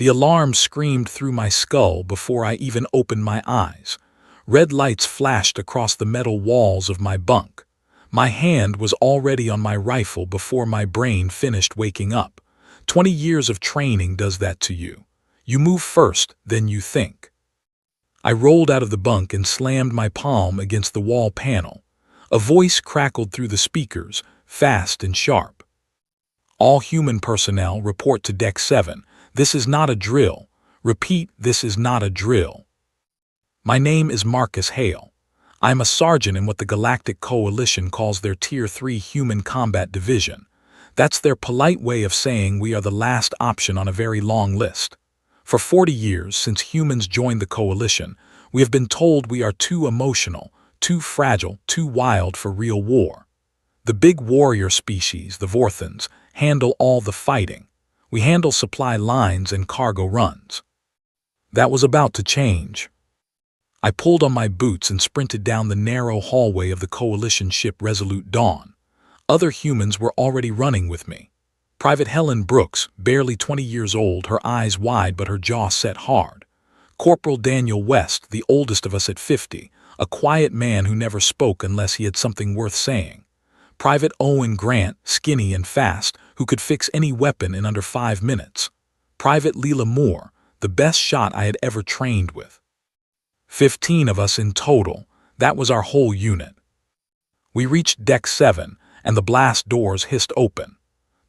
The alarm screamed through my skull before I even opened my eyes. Red lights flashed across the metal walls of my bunk. My hand was already on my rifle before my brain finished waking up. 20 years of training does that to you. You move first, then you think. I rolled out of the bunk and slammed my palm against the wall panel. A voice crackled through the speakers, fast and sharp. All human personnel report to Deck 7. This is not a drill. Repeat, this is not a drill. My name is Marcus Hale. I'm a sergeant in what the Galactic Coalition calls their Tier 3 Human Combat Division. That's their polite way of saying we are the last option on a very long list. For 40 years, since humans joined the Coalition, we have been told we are too emotional, too fragile, too wild for real war. The big warrior species, the Vorthons, handle all the fighting. We handle supply lines and cargo runs. That was about to change. I pulled on my boots and sprinted down the narrow hallway of the Coalition ship Resolute Dawn. Other humans were already running with me. Private Helen Brooks, barely 20 years old, her eyes wide but her jaw set hard. Corporal Daniel West, the oldest of us at 50, a quiet man who never spoke unless he had something worth saying. Private Owen Grant, skinny and fast, who could fix any weapon in under 5 minutes. Private Leela Moore, the best shot I had ever trained with. 15 of us in total. That was our whole unit. We reached Deck 7, and the blast doors hissed open.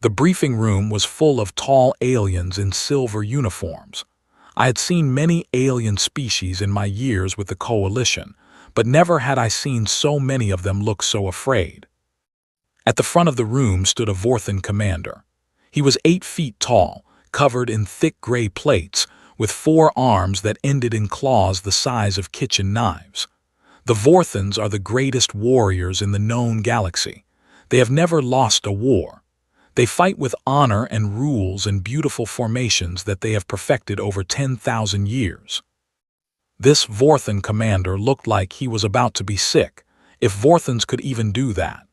The briefing room was full of tall aliens in silver uniforms. I had seen many alien species in my years with the Coalition, but never had I seen so many of them look so afraid. At the front of the room stood a Vorthon commander. He was 8 feet tall, covered in thick gray plates, with 4 arms that ended in claws the size of kitchen knives. The Vorthons are the greatest warriors in the known galaxy. They have never lost a war. They fight with honor and rules and beautiful formations that they have perfected over 10,000 years. This Vorthon commander looked like he was about to be sick, if Vorthons could even do that.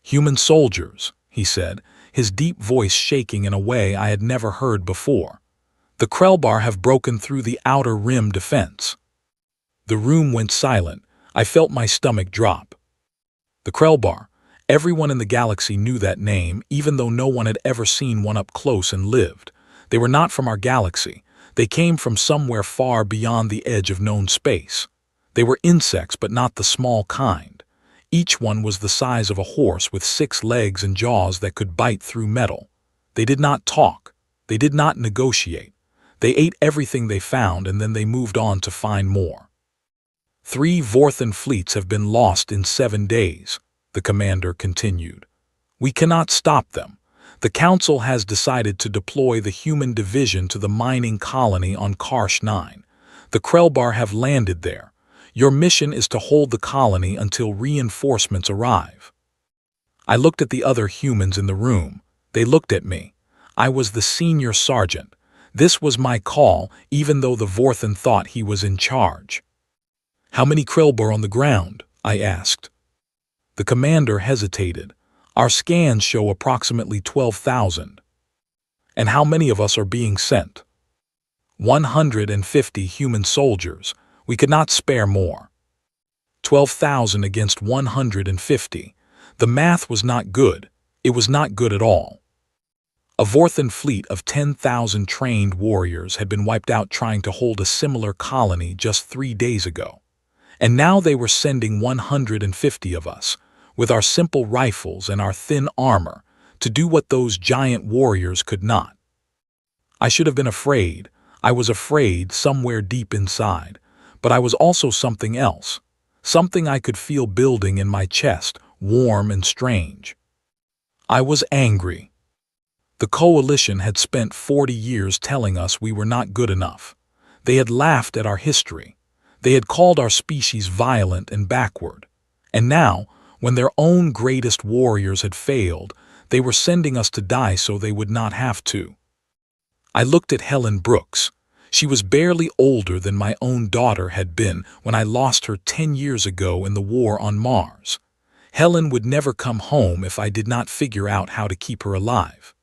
"Human soldiers," he said, his deep voice shaking in a way I had never heard before. "The Krellbar have broken through the outer rim defense." The room went silent. I felt my stomach drop. The Krellbar. Everyone in the galaxy knew that name, even though no one had ever seen one up close and lived. They were not from our galaxy. They came from somewhere far beyond the edge of known space. They were insects, but not the small kind. Each one was the size of a horse with 6 legs and jaws that could bite through metal. They did not talk. They did not negotiate. They ate everything they found, and then they moved on to find more. 3 Vorthon fleets have been lost in 7 days, the commander continued. We cannot stop them. The Council has decided to deploy the human division to the mining colony on Karsh 9. The Krellbar have landed there. Your mission is to hold the colony until reinforcements arrive. I looked at the other humans in the room. They looked at me. I was the senior sergeant. This was my call, even though the Vorthon thought he was in charge. "How many Krellbar on the ground?" I asked. The commander hesitated. "Our scans show approximately 12,000. "And how many of us are being sent?" 150 human soldiers. We could not spare more. 12,000 against 150. The math was not good. It was not good at all. A Vorthon fleet of 10,000 trained warriors had been wiped out trying to hold a similar colony just 3 days ago. And now they were sending 150 of us, with our simple rifles and our thin armor, to do what those giant warriors could not. I should have been afraid. I was afraid somewhere deep inside, but I was also something else, something I could feel building in my chest, warm and strange. I was angry. The Coalition had spent 40 years telling us we were not good enough. They had laughed at our history. They had called our species violent and backward. And now, when their own greatest warriors had failed, they were sending us to die so they would not have to. I looked at Helen Brooks. She was barely older than my own daughter had been when I lost her 10 years ago in the war on Mars. Helen would never come home if I did not figure out how to keep her alive.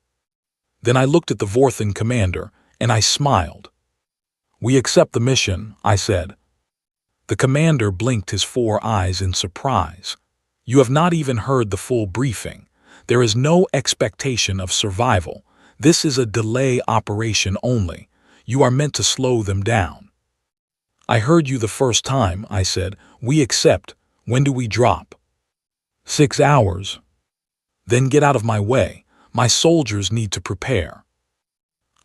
Then I looked at the Vorthon commander, and I smiled. "We accept the mission," I said. The commander blinked his 4 eyes in surprise. "You have not even heard the full briefing. There is no expectation of survival. This is a delay operation only. You are meant to slow them down." "I heard you the first time," I said. "We accept. When do we drop?" 6 hours. "Then get out of my way. My soldiers need to prepare."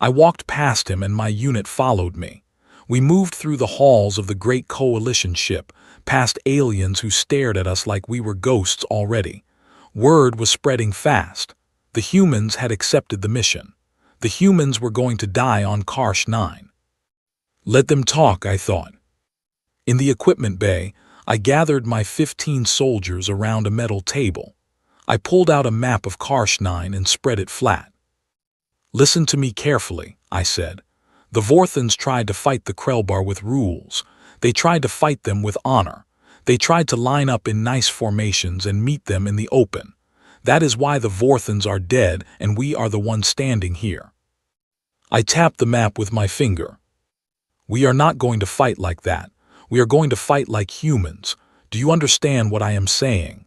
I walked past him and my unit followed me. We moved through the halls of the great coalition ship, past aliens who stared at us like we were ghosts already. Word was spreading fast. The humans had accepted the mission. The humans were going to die on Karsh 9. Let them talk, I thought. In the equipment bay, I gathered my 15 soldiers around a metal table. I pulled out a map of Karsh 9 and spread it flat. "Listen to me carefully," I said. "The Vorthons tried to fight the Krelbar with rules. They tried to fight them with honor. They tried to line up in nice formations and meet them in the open. That is why the Vorthons are dead and we are the ones standing here." I tapped the map with my finger. "We are not going to fight like that. We are going to fight like humans. Do you understand what I am saying?"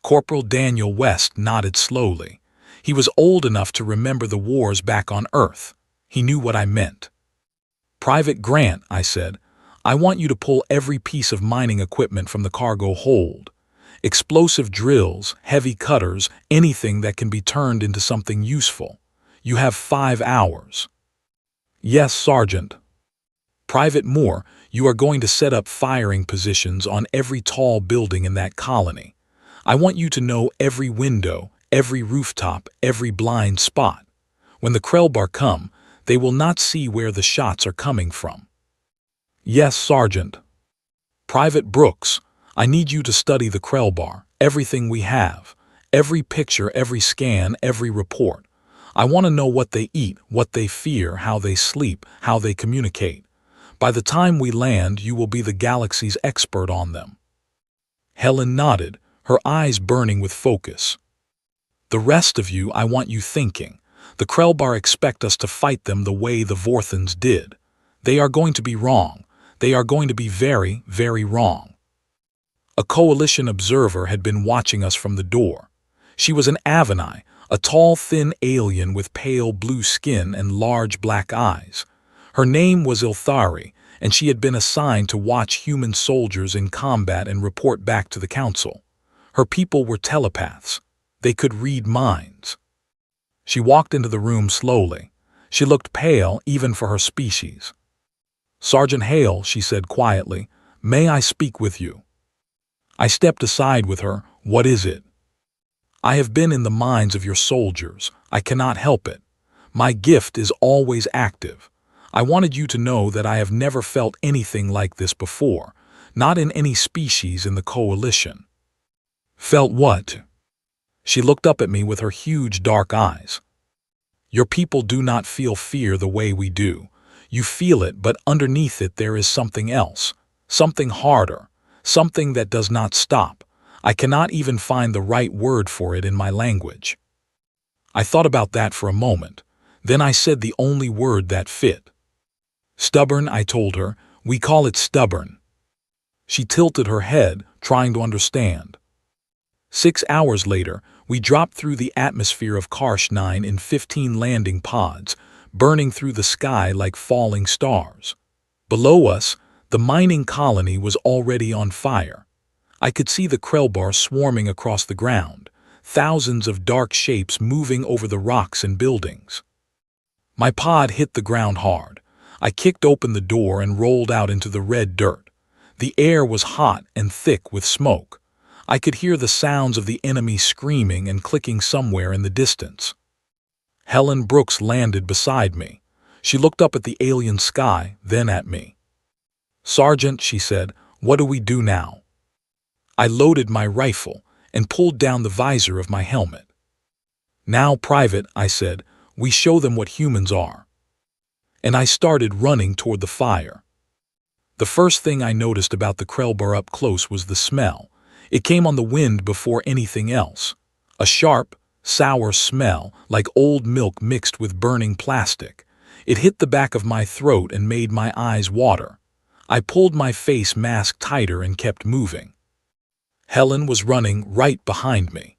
Corporal Daniel West nodded slowly. He was old enough to remember the wars back on Earth. He knew what I meant. "Private Grant," I said, "I want you to pull every piece of mining equipment from the cargo hold. Explosive drills, heavy cutters, anything that can be turned into something useful. You have 5 hours. "Yes, Sergeant." "Private Moore, you are going to set up firing positions on every tall building in that colony. I want you to know every window, every rooftop, every blind spot. When the Krelbar come, they will not see where the shots are coming from." "Yes, Sergeant." "Private Brooks, I need you to study the Krelbar, everything we have, every picture, every scan, every report. I want to know what they eat, what they fear, how they sleep, how they communicate. By the time we land, you will be the galaxy's expert on them." Helen nodded, her eyes burning with focus. "The rest of you, I want you thinking. The Krelbar expect us to fight them the way the Vorthons did. They are going to be wrong. They are going to be very, very wrong." A coalition observer had been watching us from the door. She was an Avanai, a tall, thin alien with pale blue skin and large black eyes. Her name was Ilthari, and she had been assigned to watch human soldiers in combat and report back to the Council. Her people were telepaths. They could read minds. She walked into the room slowly. She looked pale even for her species. "Sergeant Hale," she said quietly, "may I speak with you?" I stepped aside with her. "What is it?" "I have been in the minds of your soldiers. I cannot help it. My gift is always active. I wanted you to know that I have never felt anything like this before, not in any species in the Coalition." "Felt what?" She looked up at me with her huge dark eyes. "Your people do not feel fear the way we do. You feel it, but underneath it there is something else, something harder, something that does not stop. I cannot even find the right word for it in my language." I thought about that for a moment. Then I said the only word that fit. "Stubborn," I told her. "We call it stubborn." She tilted her head, trying to understand. 6 hours later, we dropped through the atmosphere of Karsh 9 in 15 landing pods, burning through the sky like falling stars. Below us, the mining colony was already on fire. I could see the Krelbar swarming across the ground, thousands of dark shapes moving over the rocks and buildings. My pod hit the ground hard. I kicked open the door and rolled out into the red dirt. The air was hot and thick with smoke. I could hear the sounds of the enemy screaming and clicking somewhere in the distance. Helen Brooks landed beside me. She looked up at the alien sky, then at me. "Sergeant," she said, "what do we do now?" I loaded my rifle and pulled down the visor of my helmet. "Now, Private," I said, "we show them what humans are." And I started running toward the fire. The first thing I noticed about the Krelbar up close was the smell. It came on the wind before anything else. A sharp, sour smell, like old milk mixed with burning plastic. It hit the back of my throat and made my eyes water. I pulled my face mask tighter and kept moving. Helen was running right behind me.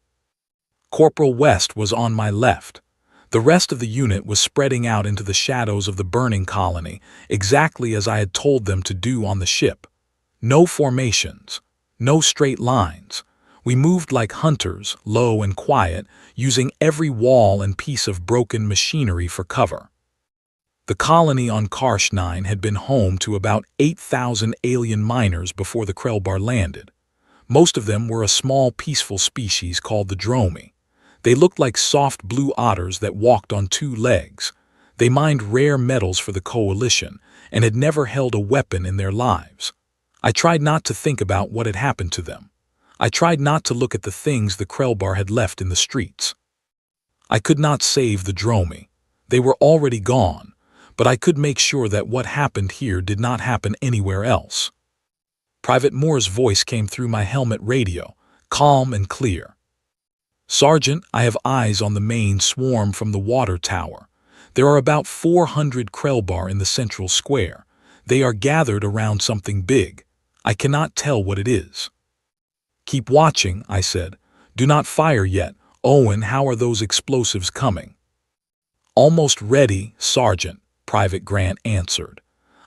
Corporal West was on my left. The rest of the unit was spreading out into the shadows of the burning colony, exactly as I had told them to do on the ship. No formations, no straight lines. We moved like hunters, low and quiet, using every wall and piece of broken machinery for cover. The colony on Karsh 9 had been home to about 8,000 alien miners before the Krellbar landed. Most of them were a small, peaceful species called the Dromi. They looked like soft blue otters that walked on two legs. They mined rare metals for the Coalition and had never held a weapon in their lives. I tried not to think about what had happened to them. I tried not to look at the things the Krellbar had left in the streets. I could not save the Dromi. They were already gone, but I could make sure that what happened here did not happen anywhere else. Private Moore's voice came through my helmet radio, calm and clear. "Sergeant, I have eyes on the main swarm from the water tower. There are about 400 Krellbar in the central square. They are gathered around something big. I cannot tell what it is." "Keep watching," I said. "Do not fire yet. Owen, how are those explosives coming?" "Almost ready, Sergeant," Private Grant answered.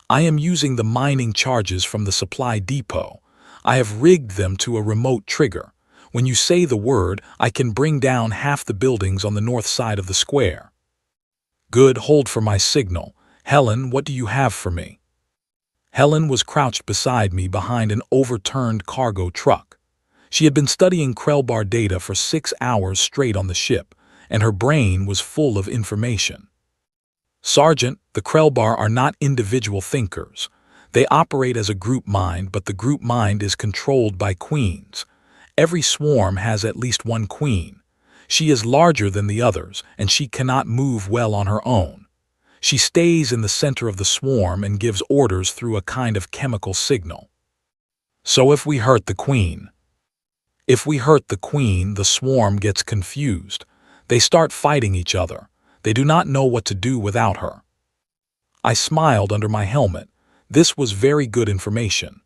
"I am using the mining charges from the supply depot. I have rigged them to a remote trigger. When you say the word, I can bring down half the buildings on the north side of the square." "Good, hold for my signal. Helen, what do you have for me?" Helen was crouched beside me behind an overturned cargo truck. She had been studying Krellbar data for 6 hours straight on the ship, and her brain was full of information. "Sergeant, the Krellbar are not individual thinkers. They operate as a group mind, but the group mind is controlled by queens. Every swarm has at least one queen. She is larger than the others, and she cannot move well on her own. She stays in the center of the swarm and gives orders through a kind of chemical signal. So if we hurt the queen, the swarm gets confused. They start fighting each other. They do not know what to do without her." I smiled under my helmet. This was very good information.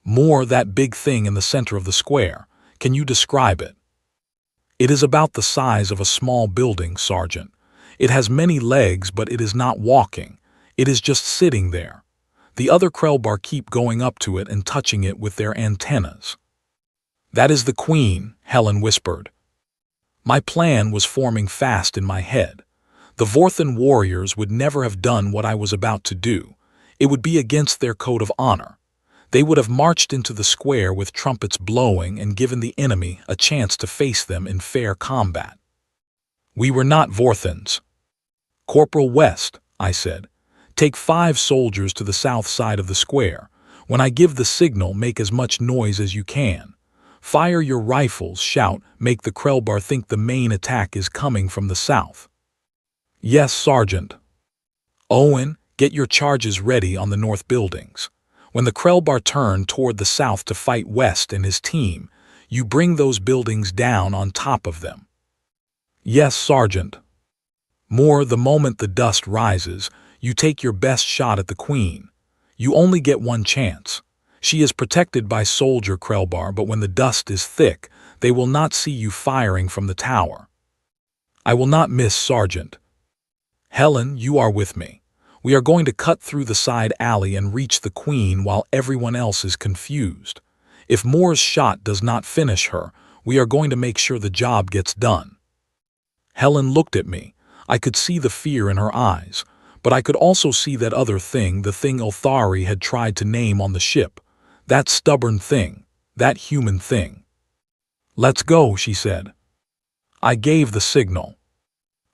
"More, that big thing in the center of the square. Can you describe it?" "It is about the size of a small building, Sergeant. It has many legs, but it is not walking. It is just sitting there. The other Krellbar keep going up to it and touching it with their antennas." "That is the queen," Helen whispered. My plan was forming fast in my head. The Vorthan warriors would never have done what I was about to do. It would be against their code of honor. They would have marched into the square with trumpets blowing and given the enemy a chance to face them in fair combat. We were not Vorthans. "Corporal West," I said, "take 5 soldiers to the south side of the square. When I give the signal, make as much noise as you can. Fire your rifles, shout, make the Krellbar think the main attack is coming from the south." "Yes, Sergeant." "Owen, get your charges ready on the north buildings. When the Krellbar turn toward the south to fight West and his team, you bring those buildings down on top of them." "Yes, Sergeant." "Moore, the moment the dust rises, you take your best shot at the queen. You only get one chance. She is protected by soldier Krellbar, but when the dust is thick, they will not see you firing from the tower." "I will not miss, Sergeant." "Helen, you are with me. We are going to cut through the side alley and reach the queen while everyone else is confused. If Moore's shot does not finish her, we are going to make sure the job gets done." Helen looked at me. I could see the fear in her eyes, but I could also see that other thing, the thing Ilthari had tried to name on the ship. That stubborn thing, that human thing. "Let's go," she said. I gave the signal.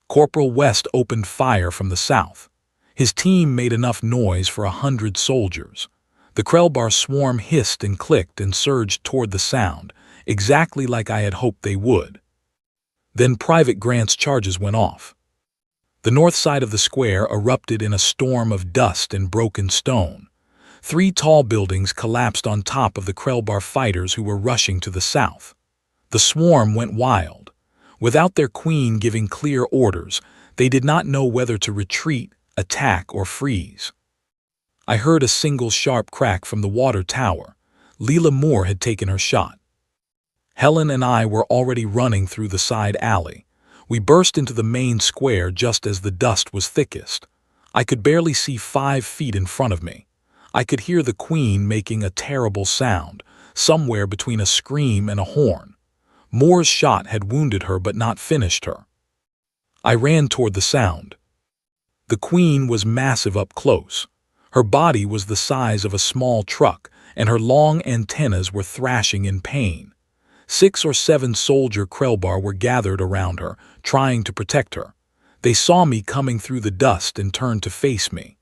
Corporal West opened fire from the south. His team made enough noise for 100 soldiers. The Krellbar swarm hissed and clicked and surged toward the sound, exactly like I had hoped they would. Then Private Grant's charges went off. The north side of the square erupted in a storm of dust and broken stone. 3 tall buildings collapsed on top of the Krellbar fighters who were rushing to the south. The swarm went wild. Without their queen giving clear orders, they did not know whether to retreat, attack, or freeze. I heard a single sharp crack from the water tower. Leela Moore had taken her shot. Helen and I were already running through the side alley. We burst into the main square just as the dust was thickest. I could barely see 5 feet in front of me. I could hear the Queen making a terrible sound, somewhere between a scream and a horn. Moore's shot had wounded her but not finished her. I ran toward the sound. The Queen was massive up close. Her body was the size of a small truck, and her long antennas were thrashing in pain. 6 or 7 soldier Krellbar were gathered around her, trying to protect her. They saw me coming through the dust and turned to face me.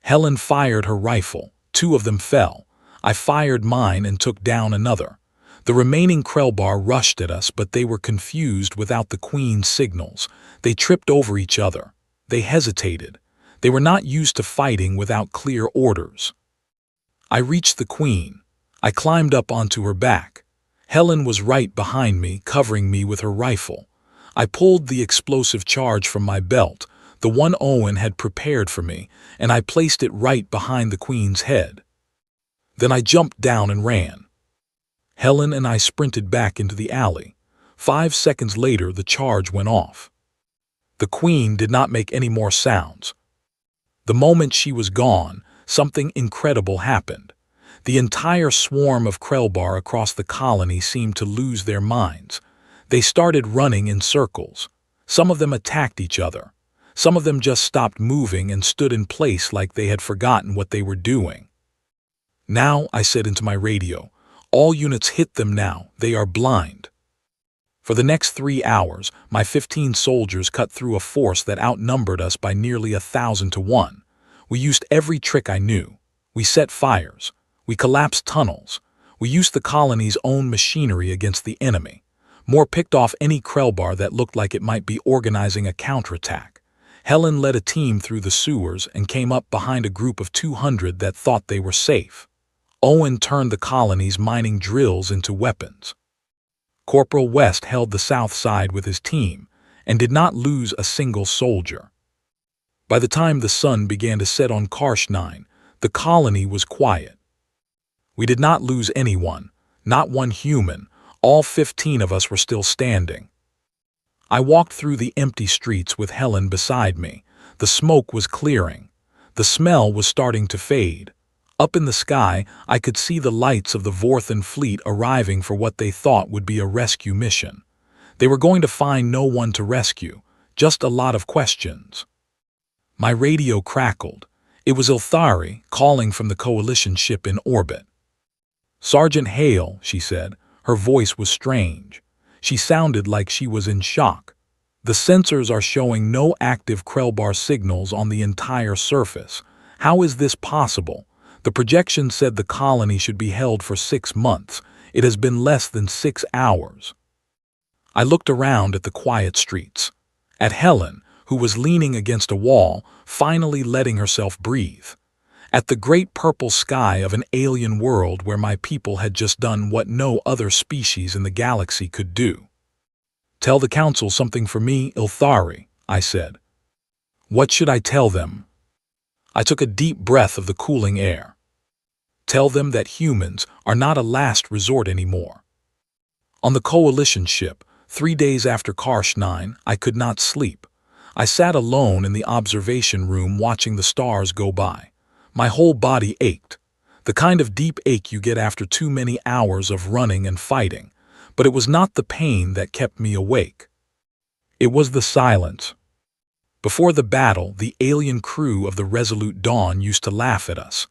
Helen fired her rifle. 2 of them fell. I fired mine and took down another. The remaining Krellbar rushed at us, but they were confused without the Queen's signals. They tripped over each other. They hesitated. They were not used to fighting without clear orders. I reached the Queen. I climbed up onto her back. Helen was right behind me, covering me with her rifle. I pulled the explosive charge from my belt, the one Owen had prepared for me, and I placed it right behind the Queen's head. Then I jumped down and ran. Helen and I sprinted back into the alley. 5 seconds later, the charge went off. The Queen did not make any more sounds. The moment she was gone, something incredible happened. The entire swarm of Krellbar across the colony seemed to lose their minds. They started running in circles. Some of them attacked each other. Some of them just stopped moving and stood in place like they had forgotten what they were doing. "Now," I said into my radio, "all units hit them now. They are blind." For the next 3 hours, my 15 soldiers cut through a force that outnumbered us by nearly 1,000 to 1. We used every trick I knew. We set fires. We collapsed tunnels. We used the colony's own machinery against the enemy. Moore picked off any Krellbar that looked like it might be organizing a counterattack. Helen led a team through the sewers and came up behind a group of 200 that thought they were safe. Owen turned the colony's mining drills into weapons. Corporal West held the south side with his team and did not lose a single soldier. By the time the sun began to set on Karsh-9, the colony was quiet. We did not lose anyone, not one human. All 15 of us were still standing. I walked through the empty streets with Helen beside me. The smoke was clearing. The smell was starting to fade. Up in the sky, I could see the lights of the Vorthen fleet arriving for what they thought would be a rescue mission. They were going to find no one to rescue, just a lot of questions. My radio crackled. It was Ilthari calling from the Coalition ship in orbit. "Sergeant Hale," she said. Her voice was strange. She sounded like she was in shock. "The sensors are showing no active Krellbar signals on the entire surface. How is this possible? The projection said the colony should be held for 6 months. It has been less than 6 hours. I looked around at the quiet streets. At Helen, who was leaning against a wall, finally letting herself breathe. At the great purple sky of an alien world where my people had just done what no other species in the galaxy could do. "Tell the Council something for me, Ilthari," I said. "What should I tell them?" I took a deep breath of the cooling air. "Tell them that humans are not a last resort anymore." On the Coalition ship, 3 days after Karsh-9, I could not sleep. I sat alone in the observation room watching the stars go by. My whole body ached, the kind of deep ache you get after too many hours of running and fighting, but it was not the pain that kept me awake. It was the silence. Before the battle, the alien crew of the Resolute Dawn used to laugh at us.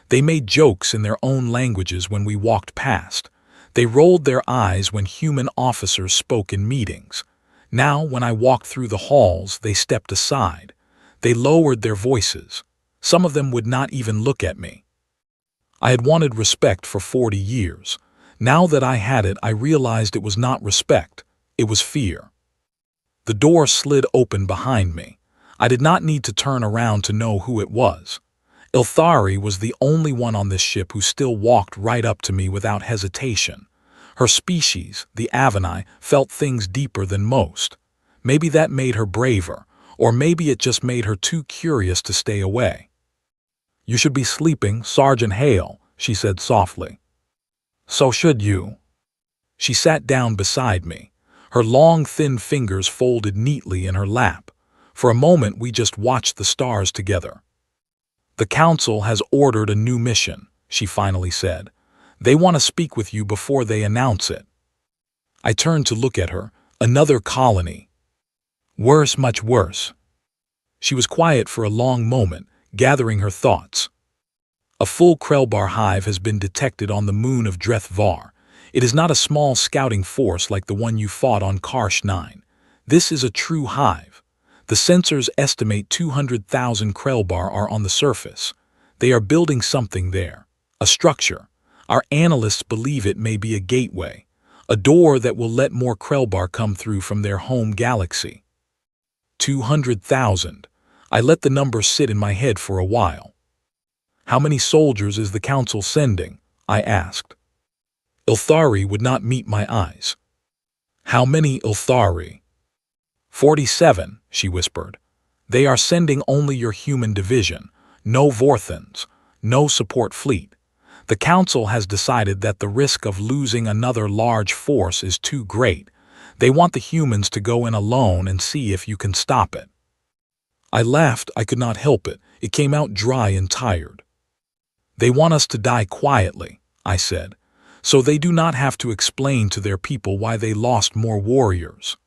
They made jokes in their own languages when we walked past. They rolled their eyes when human officers spoke in meetings. Now, when I walked through the halls, they stepped aside. They lowered their voices. Some of them would not even look at me. I had wanted respect for 40 years. Now that I had it, I realized it was not respect. It was fear. The door slid open behind me. I did not need to turn around to know who it was. Ilthari was the only one on this ship who still walked right up to me without hesitation. Her species, the Avanai, felt things deeper than most. Maybe that made her braver, Or maybe it just made her too curious to stay away. "You should be sleeping, Sergeant Hale," she said softly. "So should you." She sat down beside me, her long, thin fingers folded neatly in her lap. For a moment we just watched the stars together. "The Council has ordered a new mission," she finally said. "They want to speak with you before they announce it." I turned to look at her. Another colony. Worse, much worse. She was quiet for a long moment, gathering her thoughts. "A full Krelbar hive has been detected on the moon of Dreth-Var. It is not a small scouting force like the one you fought on Karsh 9. This is a true hive. The sensors estimate 200,000 Krelbar are on the surface. They are building something there. A structure. Our analysts believe it may be a gateway. A door that will let more Krelbar come through from their home galaxy." 200,000. I let the number sit in my head for a while. "How many soldiers is the Council sending?" I asked. Ilthari would not meet my eyes. "How many Ilthari?" 47, she whispered. "They are sending only your human division. No Vorthans. No support fleet. The Council has decided that the risk of losing another large force is too great. They want the humans to go in alone and see if you can stop it." I laughed. I could not help it. It came out dry and tired. "They want us to die quietly," I said, "so they do not have to explain to their people why they lost more warriors.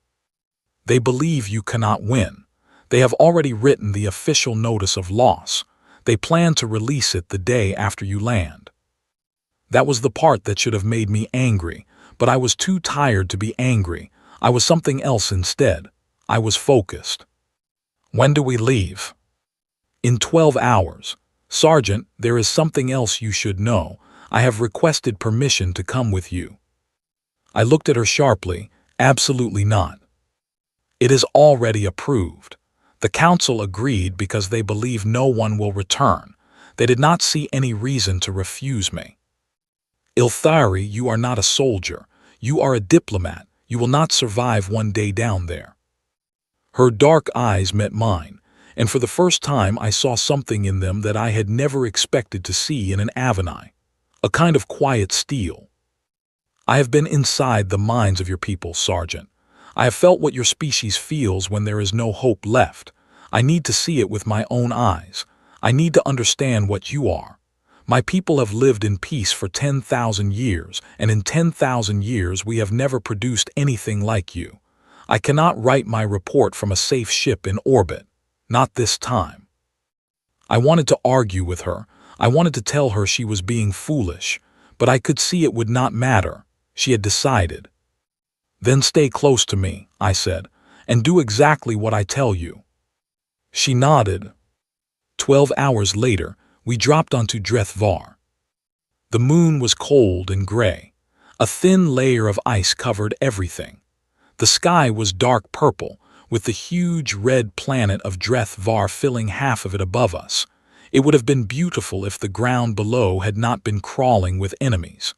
They believe you cannot win. They have already written the official notice of loss. They plan to release it the day after you land." That was the part that should have made me angry, but I was too tired to be angry. I was something else instead. I was focused. "When do we leave?" "In 12 hours. Sergeant, there is something else you should know. I have requested permission to come with you." I looked at her sharply. "Absolutely not." "It is already approved. The Council agreed because they believe no one will return. They did not see any reason to refuse me." "Ilthari, you are not a soldier. You are a diplomat. You will not survive one day down there." Her dark eyes met mine, and for the first time I saw something in them that I had never expected to see in an Avenai. A kind of quiet steel. "I have been inside the minds of your people, Sergeant. I have felt what your species feels when there is no hope left. I need to see it with my own eyes. I need to understand what you are. My people have lived in peace for 10,000 years, and in 10,000 years we have never produced anything like you. I cannot write my report from a safe ship in orbit. Not this time." I wanted to argue with her. I wanted to tell her she was being foolish, but I could see it would not matter. She had decided. "Then stay close to me," I said, "and do exactly what I tell you." She nodded. 12 hours later, we dropped onto Dreth-Var. The moon was cold and gray. A thin layer of ice covered everything. The sky was dark purple, with the huge red planet of Dreth-Var filling half of it above us. It would have been beautiful if the ground below had not been crawling with enemies.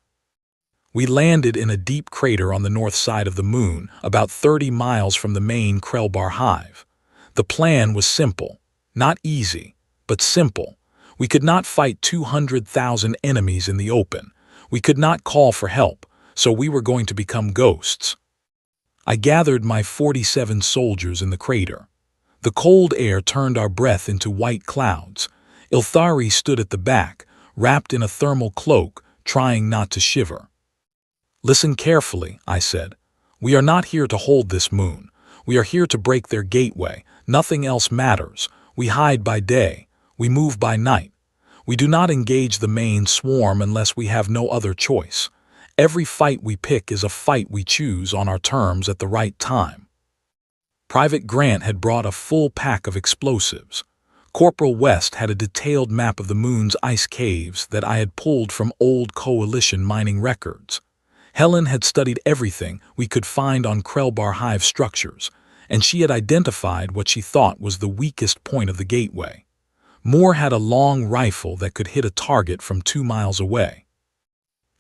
We landed in a deep crater on the north side of the moon, about 30 miles from the main Krelbar hive. The plan was simple. Not easy, but simple. We could not fight 200,000 enemies in the open. We could not call for help, so we were going to become ghosts. I gathered my 47 soldiers in the crater. The cold air turned our breath into white clouds. Ilthari stood at the back, wrapped in a thermal cloak, trying not to shiver. "Listen carefully," I said. "We are not here to hold this moon. We are here to break their gateway. Nothing else matters. We hide by day. We move by night. We do not engage the main swarm unless we have no other choice. Every fight we pick is a fight we choose on our terms at the right time." Private Grant had brought a full pack of explosives. Corporal West had a detailed map of the moon's ice caves that I had pulled from old Coalition mining records. Helen had studied everything we could find on Krelbar hive structures, and she had identified what she thought was the weakest point of the gateway. Moore had a long rifle that could hit a target from 2 miles away.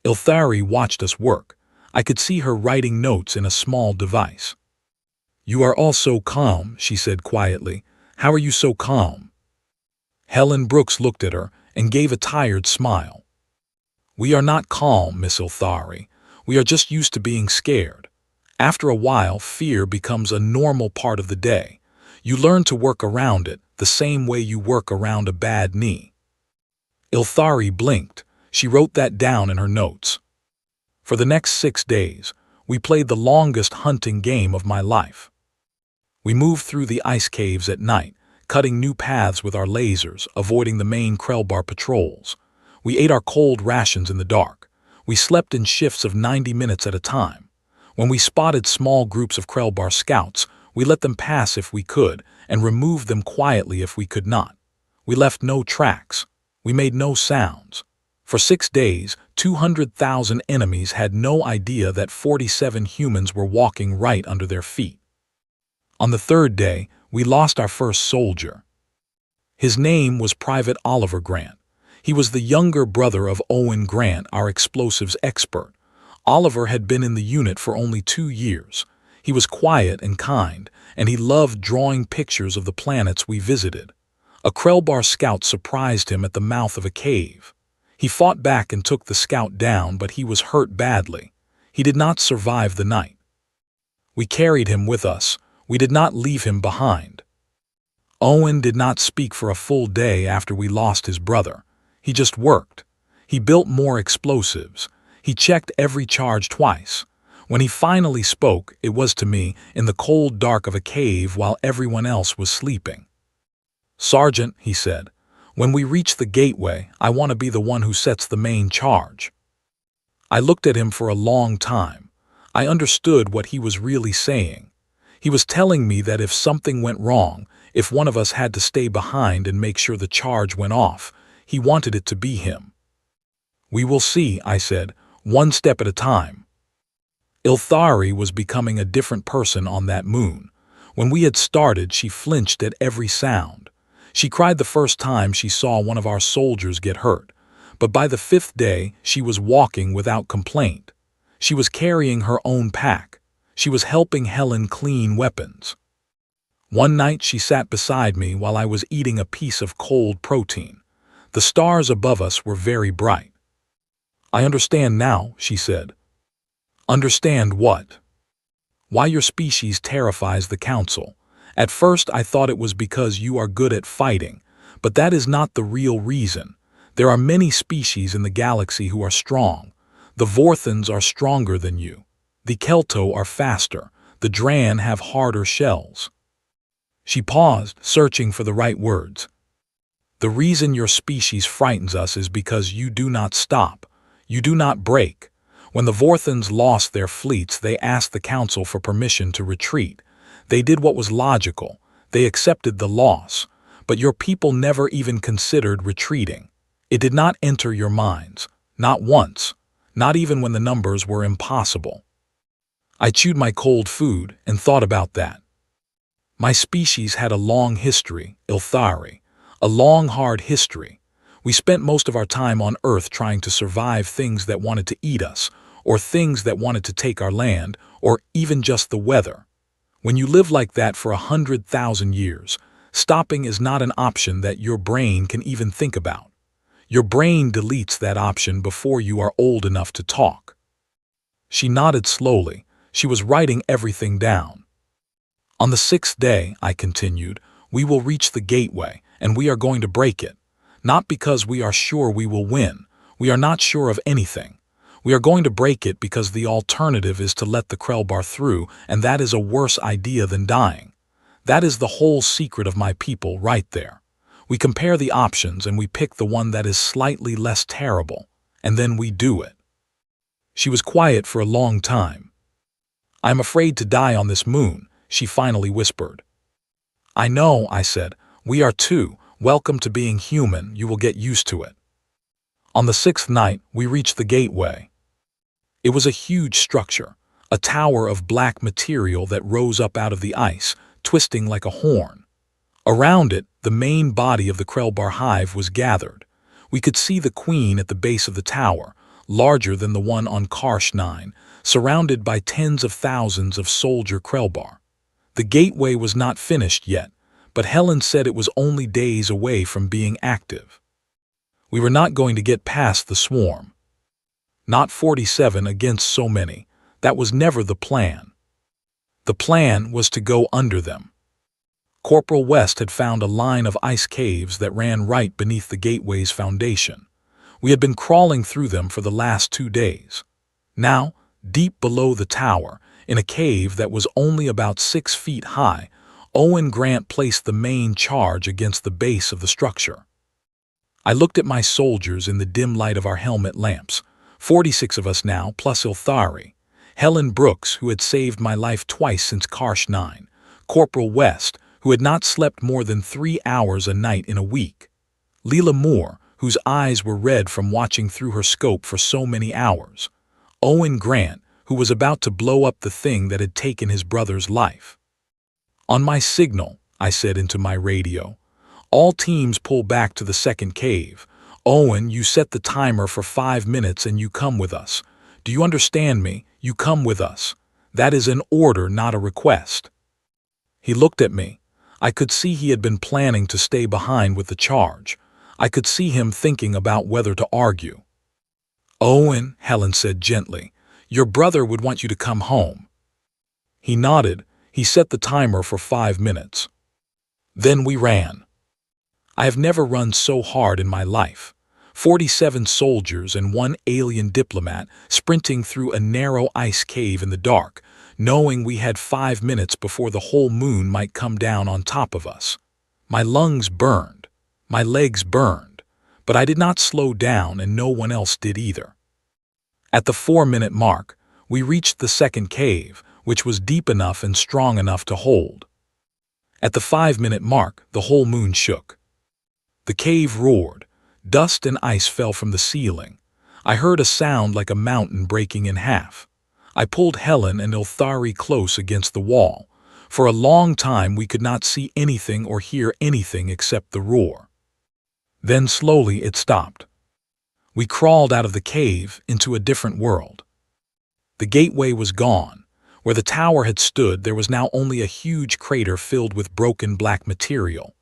Ilthari watched us work. I could see her writing notes in a small device. You are all so calm, she said quietly. How are you so calm? Helen Brooks looked at her and gave a tired smile. We are not calm, Miss Ilthari. We are just used to being scared. After a while, fear becomes a normal part of the day. You learn to work around it the same way you work around a bad knee. Ilthari blinked. She wrote that down in her notes. For the next 6 days, we played the longest hunting game of my life. We moved through the ice caves at night, cutting new paths with our lasers, avoiding the main Krellbar patrols. We ate our cold rations in the dark. We slept in shifts of 90 minutes at a time. When we spotted small groups of Krellbar scouts, we let them pass if we could, and removed them quietly if we could not. We left no tracks. We made no sounds. For 6 days, 200,000 enemies had no idea that 47 humans were walking right under their feet. On the 3rd day, we lost our first soldier. His name was Private Oliver Grant. He was the younger brother of Owen Grant, our explosives expert. Oliver had been in the unit for only 2 years. He was quiet and kind, and he loved drawing pictures of the planets we visited. A Krellbar scout surprised him at the mouth of a cave. He fought back and took the scout down, but he was hurt badly. He did not survive the night. We carried him with us. We did not leave him behind. Owen did not speak for a full day after we lost his brother. He just worked. He built more explosives. He checked every charge twice. When he finally spoke, it was to me in the cold dark of a cave while everyone else was sleeping. Sergeant, he said, when we reach the gateway, I want to be the one who sets the main charge. I looked at him for a long time. I understood what he was really saying. He was telling me that if something went wrong, if one of us had to stay behind and make sure the charge went off, he wanted it to be him. We will see, I said, one step at a time. Ilthari was becoming a different person on that moon. When we had started, she flinched at every sound. She cried the first time she saw one of our soldiers get hurt, but by the 5th day, she was walking without complaint. She was carrying her own pack. She was helping Helen clean weapons. One night she sat beside me while I was eating a piece of cold protein. The stars above us were very bright. I understand now, she said. Understand what? Why your species terrifies the Council. At first I thought it was because you are good at fighting, but that is not the real reason. There are many species in the galaxy who are strong. The Vorthons are stronger than you. The Kelto are faster. The Dran have harder shells. She paused, searching for the right words. The reason your species frightens us is because you do not stop. You do not break. When the Vorthons lost their fleets, they asked the Council for permission to retreat. They did what was logical. They accepted the loss. But your people never even considered retreating. It did not enter your minds. Not once. Not even when the numbers were impossible. I chewed my cold food and thought about that. My species had a long history, Ilthari. A long, hard history. We spent most of our time on Earth trying to survive things that wanted to eat us, or things that wanted to take our land, or even just the weather. When you live like that for 100,000 years, stopping is not an option that your brain can even think about. Your brain deletes that option before you are old enough to talk. She nodded slowly. She was writing everything down. On the 6th day, I continued, we will reach the gateway, and we are going to break it. Not because we are sure we will win. We are not sure of anything. We are going to break it because the alternative is to let the Krellbar through, and that is a worse idea than dying. That is the whole secret of my people right there. We compare the options and we pick the one that is slightly less terrible, and then we do it. She was quiet for a long time. I'm afraid to die on this moon, she finally whispered. I know, I said. We are too. Welcome to being human. You will get used to it. On the 6th night, we reached the gateway. It was a huge structure, a tower of black material that rose up out of the ice, twisting like a horn. Around it, the main body of the Krellbar hive was gathered. We could see the queen at the base of the tower, larger than the one on Karsh 9, surrounded by tens of thousands of soldier Krellbar. The gateway was not finished yet, but Helen said it was only days away from being active. We were not going to get past the swarm. Not 47 against so many. That was never the plan. The plan was to go under them. Corporal West had found a line of ice caves that ran right beneath the gateway's foundation. We had been crawling through them for the last 2 days. Now, deep below the tower, in a cave that was only about 6 feet high, Owen Grant placed the main charge against the base of the structure. I looked at my soldiers in the dim light of our helmet lamps, 46 of us now, plus Ilthari, Helen Brooks, who had saved my life twice since Karsh 9, Corporal West, who had not slept more than 3 hours a night in a week, Leela Moore, whose eyes were red from watching through her scope for so many hours, Owen Grant, who was about to blow up the thing that had taken his brother's life. On my signal, I said into my radio, all teams pull back to the second cave. Owen, you set the timer for 5 minutes and you come with us. Do you understand me? You come with us. That is an order, not a request. He looked at me. I could see he had been planning to stay behind with the charge. I could see him thinking about whether to argue. Owen, Helen said gently, your brother would want you to come home. He nodded. He set the timer for 5 minutes. Then we ran. I have never run so hard in my life. 47 soldiers and 1 alien diplomat sprinting through a narrow ice cave in the dark, knowing we had 5 minutes before the whole moon might come down on top of us. My lungs burned. My legs burned. But I did not slow down and no one else did either. At the 4-minute mark, we reached the second cave, which was deep enough and strong enough to hold. At the 5-minute mark, the whole moon shook. The cave roared. Dust and ice fell from the ceiling. I heard a sound like a mountain breaking in half. I pulled Helen and Ilthari close against the wall. For a long time we could not see anything or hear anything except the roar. Then slowly it stopped. We crawled out of the cave into a different world. The gateway was gone. Where the tower had stood, there was now only a huge crater filled with broken black material.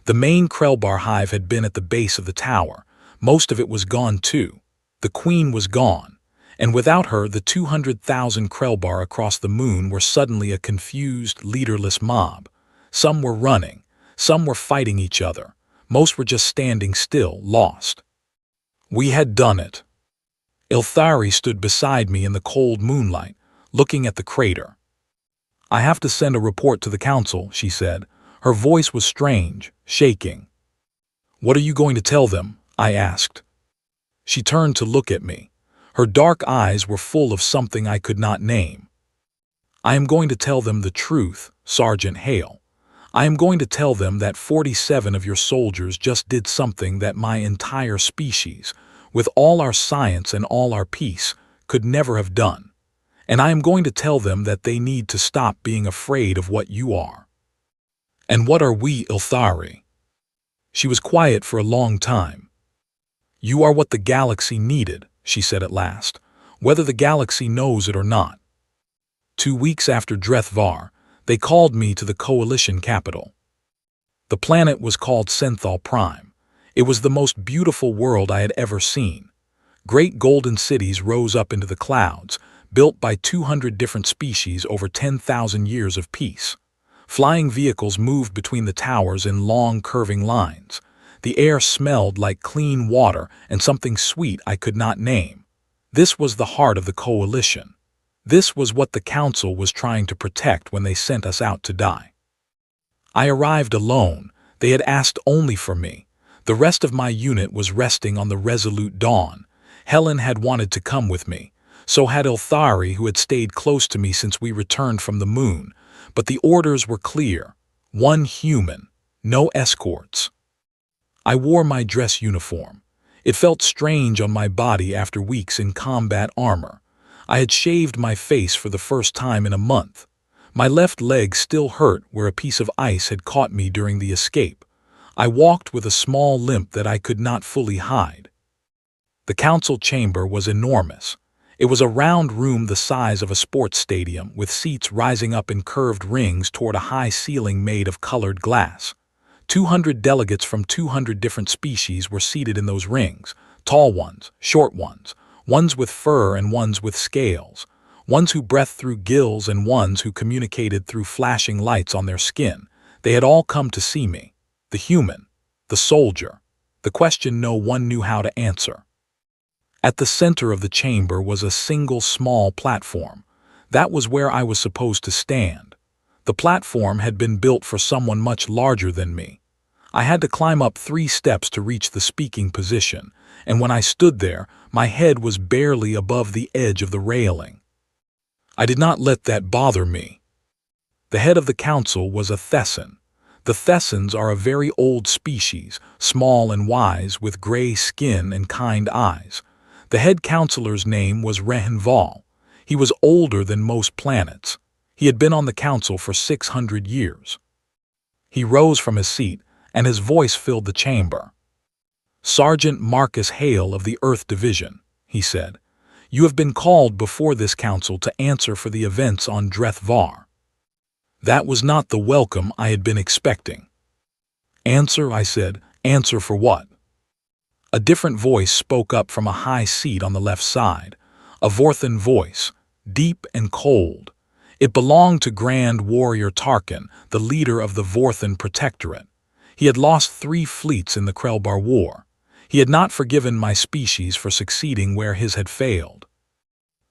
The main Krellbar hive had been at the base of the tower. Most of it was gone too. The queen was gone. And without her, the 200,000 Krellbar across the moon were suddenly a confused, leaderless mob. Some were running. Some were fighting each other. Most were just standing still, lost. We had done it. Ilthari stood beside me in the cold moonlight, looking at the crater. I have to send a report to the council, she said. Her voice was strange, shaking. What are you going to tell them? I asked. She turned to look at me. Her dark eyes were full of something I could not name. I am going to tell them the truth, Sergeant Hale. I am going to tell them that 47 of your soldiers just did something that my entire species, with all our science and all our peace, could never have done. And I am going to tell them that they need to stop being afraid of what you are. And what are we, Ilthari? She was quiet for a long time. You are what the galaxy needed, she said at last, whether the galaxy knows it or not. 2 weeks after Drethvar, they called me to the Coalition capital. The planet was called Senthal Prime. It was the most beautiful world I had ever seen. Great golden cities rose up into the clouds, built by 200 different species over 10,000 years of peace. Flying vehicles moved between the towers in long, curving lines. The air smelled like clean water and something sweet I could not name. This was the heart of the Coalition. This was what the Council was trying to protect when they sent us out to die. I arrived alone. They had asked only for me. The rest of my unit was resting on the Resolute Dawn. Helen had wanted to come with me. So had Ilthari, who had stayed close to me since we returned from the moon. But the orders were clear. 1 human. No escorts. I wore my dress uniform. It felt strange on my body after weeks in combat armor. I had shaved my face for the first time in a month. My left leg still hurt where a piece of ice had caught me during the escape. I walked with a small limp that I could not fully hide. The council chamber was enormous. It was a round room the size of a sports stadium, with seats rising up in curved rings toward a high ceiling made of colored glass. 200 delegates from 200 different species were seated in those rings, tall ones, short ones, ones with fur and ones with scales, ones who breathed through gills and ones who communicated through flashing lights on their skin. They had all come to see me, the human, the soldier, the question no one knew how to answer. At the center of the chamber was a single small platform. That was where I was supposed to stand. The platform had been built for someone much larger than me. I had to climb up 3 steps to reach the speaking position, and when I stood there, my head was barely above the edge of the railing. I did not let that bother me. The head of the council was a Thessan. The Thessans are a very old species, small and wise, with gray skin and kind eyes. The head counselor's name was Rehenval. He was older than most planets. He had been on the council for 600 years. He rose from his seat, and his voice filled the chamber. "Sergeant Marcus Hale of the Earth Division," he said, "you have been called before this council to answer for the events on Dreth Var." That was not the welcome I had been expecting. "Answer," I said. "Answer for what?" A different voice spoke up from a high seat on the left side, a Vorthan voice, deep and cold. It belonged to Grand Warrior Tarkin, the leader of the Vorthan Protectorate. He had lost 3 fleets in the Krelbar War. He had not forgiven my species for succeeding where his had failed.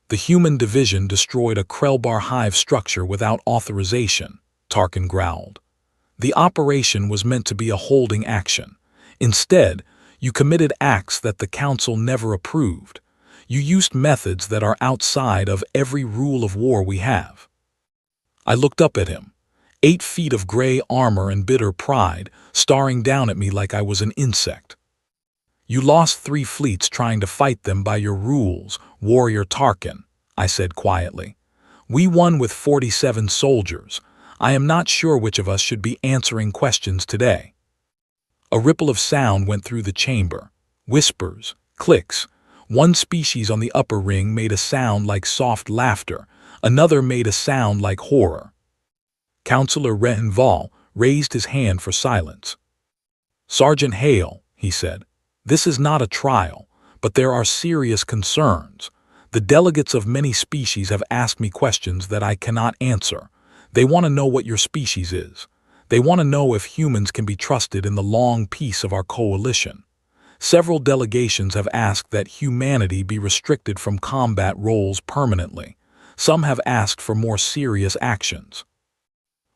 The human division destroyed a Krelbar hive structure without authorization, Tarkin growled. The operation was meant to be a holding action. Instead, you committed acts that the council never approved. You used methods that are outside of every rule of war we have. I looked up at him, 8 feet of gray armor and bitter pride, staring down at me like I was an insect. "You lost 3 fleets trying to fight them by your rules, Warrior Tarkin," I said quietly. "We won with 47 soldiers. I am not sure which of us should be answering questions today." A ripple of sound went through the chamber. Whispers, clicks. One species on the upper ring made a sound like soft laughter. Another made a sound like horror. Counselor Rehenval raised his hand for silence. "Sergeant Hale," he said, "this is not a trial, but there are serious concerns. The delegates of many species have asked me questions that I cannot answer. They want to know what your species is. They want to know if humans can be trusted in the long peace of our coalition. Several delegations have asked that humanity be restricted from combat roles permanently. Some have asked for more serious actions."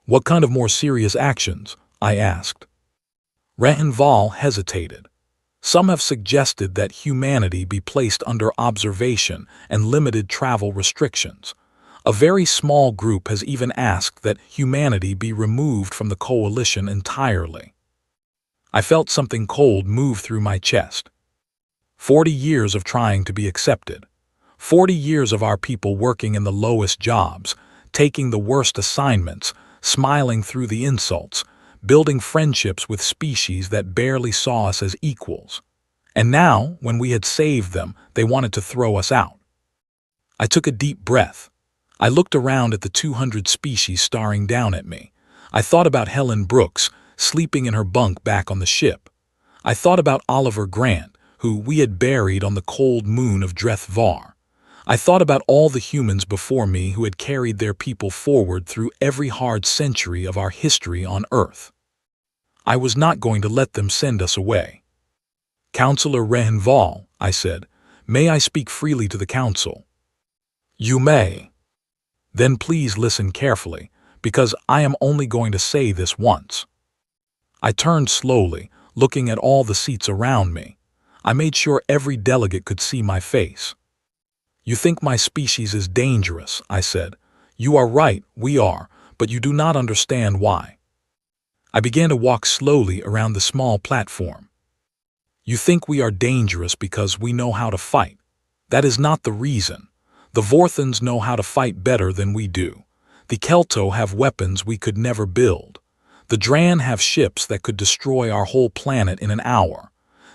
"What kind of more serious actions?" I asked. Rehenval hesitated. "Some have suggested that humanity be placed under observation and limited travel restrictions. A very small group has even asked that humanity be removed from the coalition entirely." I felt something cold move through my chest. 40 years of trying to be accepted. 40 years of our people working in the lowest jobs, taking the worst assignments, smiling through the insults, building friendships with species that barely saw us as equals. And now, when we had saved them, they wanted to throw us out. I took a deep breath. I looked around at the 200 species staring down at me. I thought about Helen Brooks, sleeping in her bunk back on the ship. I thought about Oliver Grant, who we had buried on the cold moon of Dreth Var. I thought about all the humans before me who had carried their people forward through every hard century of our history on Earth. I was not going to let them send us away. "Counselor Rehenval," I said, "may I speak freely to the council?" "You may." "Then please listen carefully, because I am only going to say this once." I turned slowly, looking at all the seats around me. I made sure every delegate could see my face. "You think my species is dangerous," I said. "You are right, we are, but you do not understand why." I began to walk slowly around the small platform. "You think we are dangerous because we know how to fight. That is not the reason. The Vorthans know how to fight better than we do. The Kelto have weapons we could never build. The Dran have ships that could destroy our whole planet in an hour.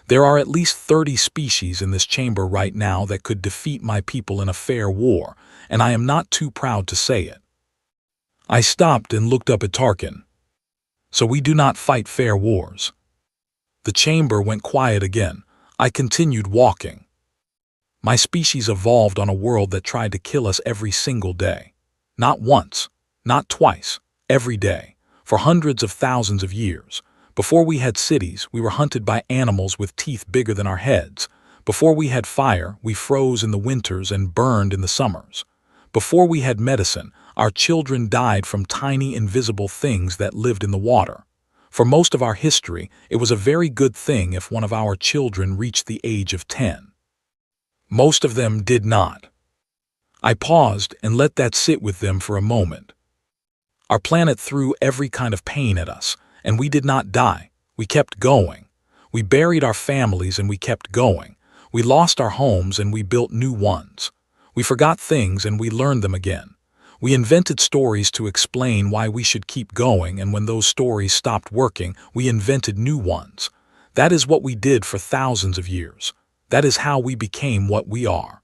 There are at least 30 species in this chamber right now that could defeat my people in a fair war, and I am not too proud to say it. I stopped and looked up at Tarkin. So we do not fight fair wars. The chamber went quiet again. I continued walking. My species evolved on a world that tried to kill us every single day. Not once, not twice, every day, for hundreds of thousands of years. Before we had cities, we were hunted by animals with teeth bigger than our heads. Before we had fire, we froze in the winters and burned in the summers. Before we had medicine, our children died from tiny invisible things that lived in the water. For most of our history, it was a very good thing if one of our children reached the age of 10. Most of them did not. I paused and let that sit with them for a moment. Our planet threw every kind of pain at us, and we did not die. We kept going. We buried our families and we kept going. We lost our homes and we built new ones. We forgot things and we learned them again. We invented stories to explain why we should keep going, and when those stories stopped working, we invented new ones. That is what we did for thousands of years. That is how we became what we are.